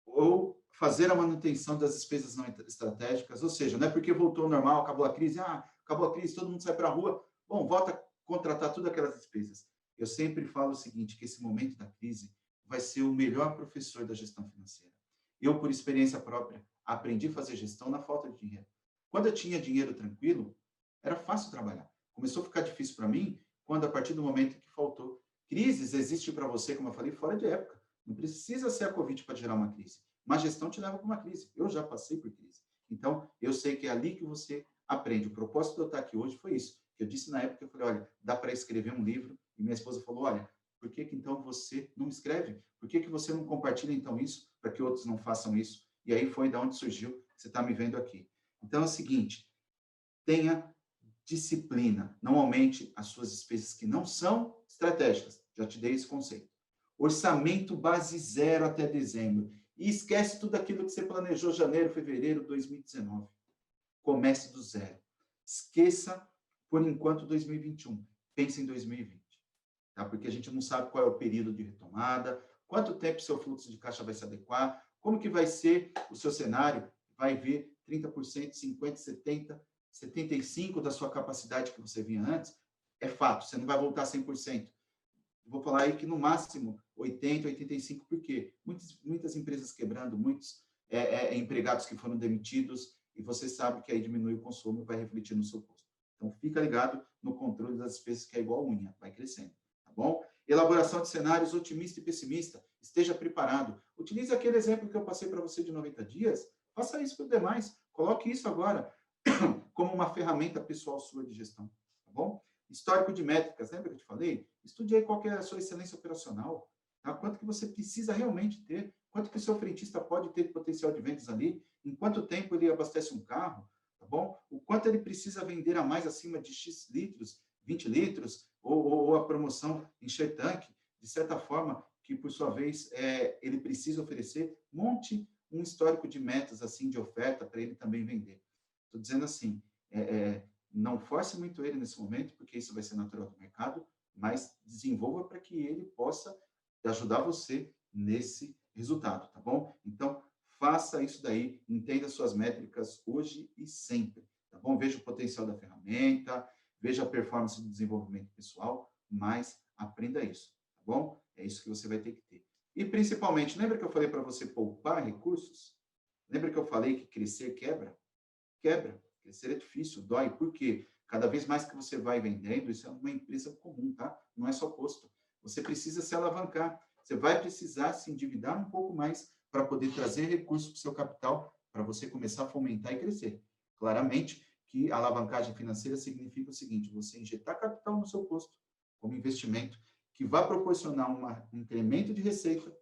B: ou fazer a manutenção das despesas não estratégicas, ou seja, não é porque voltou ao normal, acabou a crise, acabou a crise, todo mundo sai para a rua, bom, volta a contratar todas aquelas despesas. Eu sempre falo o seguinte, que esse momento da crise vai ser o melhor professor da gestão financeira. Eu, por experiência própria, aprendi a fazer gestão na falta de dinheiro. Quando eu tinha dinheiro tranquilo, era fácil trabalhar. Começou a ficar difícil para mim quando, a partir do momento que faltou. Crises existem para você, como eu falei, fora de época. Não precisa ser a Covid para gerar uma crise. Mas gestão te leva para uma crise. Eu já passei por crise. Então, eu sei que é ali que você aprende. O propósito de eu estar aqui hoje foi isso. Eu disse na época, eu falei, olha, dá para escrever um livro. E minha esposa falou, olha, por que então você não escreve? Por que você não compartilha então isso para que outros não façam isso? E aí foi da onde surgiu, você está me vendo aqui. Então é o seguinte, tenha disciplina, não aumente as suas despesas que não são estratégicas. Já te dei esse conceito. Orçamento base zero até dezembro. E esquece tudo aquilo que você planejou janeiro, fevereiro de 2019. Comece do zero. Esqueça, por enquanto, 2021. Pense em 2020. Tá? Porque a gente não sabe qual é o período de retomada, quanto tempo o seu fluxo de caixa vai se adequar, como que vai ser o seu cenário, vai ver 30%, 50%, 70%, 75% da sua capacidade que você vinha antes, é fato, você não vai voltar 100%. Vou falar aí que no máximo 80%, 85%, por quê? Muitas empresas quebrando, muitos empregados que foram demitidos, e você sabe que aí diminui o consumo e vai refletir no seu custo. Então, fica ligado no controle das despesas, que é igual a unha, vai crescendo, tá bom? Elaboração de cenários otimista e pessimista, esteja preparado. Utilize aquele exemplo que eu passei para você de 90 dias, faça isso para os demais, coloque isso agora como uma ferramenta pessoal sua de gestão, tá bom? Histórico de métricas, lembra que eu te falei? Estude aí qual que é a sua excelência operacional, tá? Quanto que você precisa realmente ter, quanto que o seu frentista pode ter de potencial de vendas ali, em quanto tempo ele abastece um carro, tá bom? O quanto ele precisa vender a mais acima de X litros, 20 litros, ou a promoção encher tanque, de certa forma, que por sua vez ele precisa oferecer, monte um histórico de metas assim de oferta para ele também vender. Estou dizendo assim, não force muito ele nesse momento, porque isso vai ser natural do mercado, mas desenvolva para que ele possa ajudar você nesse resultado, tá bom? Então, faça isso daí, entenda suas métricas hoje e sempre, tá bom? Veja o potencial da ferramenta, veja a performance do desenvolvimento pessoal, mas aprenda isso, tá bom? É isso que você vai ter que ter. E, principalmente, lembra que eu falei para você poupar recursos? Lembra que eu falei que crescer quebra? Quebra. Crescer é difícil, dói. Por quê? Cada vez mais que você vai vendendo, isso é uma empresa comum, tá? Não é só posto. Você precisa se alavancar. Você vai precisar se endividar um pouco mais para poder trazer recursos para o seu capital, para você começar a fomentar e crescer. Claramente que a alavancagem financeira significa o seguinte, você injetar capital no seu posto como investimento, que vai proporcionar um incremento de receita,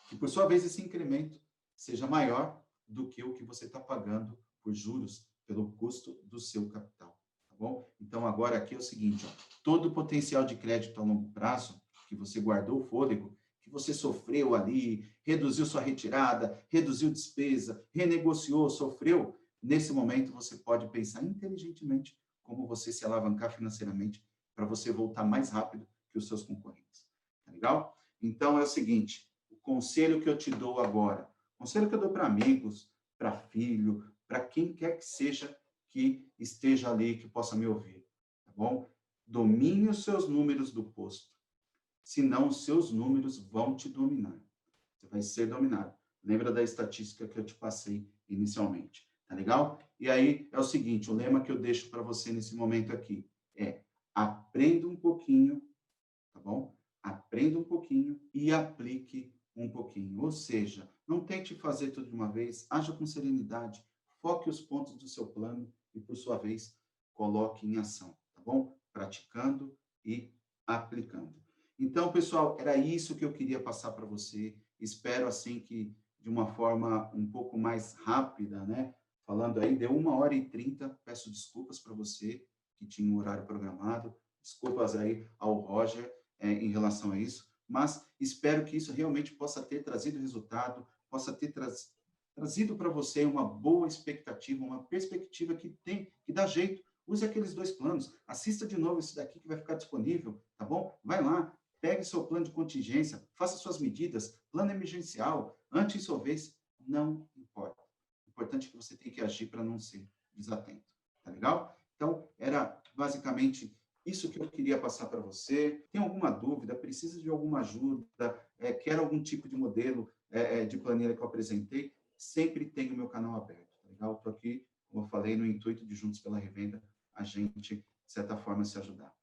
B: que, por sua vez, esse incremento seja maior do que o que você está pagando por juros pelo custo do seu capital, tá bom? Então, agora aqui é o seguinte, ó, todo o potencial de crédito a longo prazo, que você guardou o fôlego, que você sofreu ali, reduziu sua retirada, reduziu despesa, renegociou, sofreu, nesse momento você pode pensar inteligentemente como você se alavancar financeiramente para você voltar mais rápido que os seus concorrentes. Tá legal? Então, é o seguinte, o conselho que eu te dou agora, conselho que eu dou para amigos, para filho, para quem quer que seja que esteja ali, que possa me ouvir, tá bom? Domine os seus números do posto, senão os seus números vão te dominar. Você vai ser dominado. Lembra da estatística que eu te passei inicialmente, tá legal? E aí é o seguinte, o lema que eu deixo para você nesse momento aqui é: aprenda um pouquinho, tá bom? Aprenda um pouquinho e aplique um pouquinho. Ou seja, não tente fazer tudo de uma vez, haja com serenidade, foque os pontos do seu plano e, por sua vez, coloque em ação, tá bom? Praticando e aplicando. Então, pessoal, era isso que eu queria passar para você. Espero, assim, que de uma forma um pouco mais rápida, né? Falando aí, deu 1h30, peço desculpas para você que tinha um horário programado, desculpas aí ao Roger em relação a isso, mas espero que isso realmente possa ter trazido resultado, possa ter trazido para você uma boa expectativa, uma perspectiva que dá jeito. Use aqueles 2 planos, assista de novo esse daqui que vai ficar disponível, tá bom? Vai lá, pegue seu plano de contingência, faça suas medidas, plano emergencial, anti-insolvência, não importa. O importante é que você tem que agir para não ser desatento, tá legal? Então, era basicamente isso que eu queria passar para você. Tem alguma dúvida? Precisa de alguma ajuda? Quer algum tipo de modelo de planilha que eu apresentei? Sempre tem o meu canal aberto, tá legal? Estou aqui, como eu falei, no intuito de Juntos pela Revenda, a gente, de certa forma, se ajudar.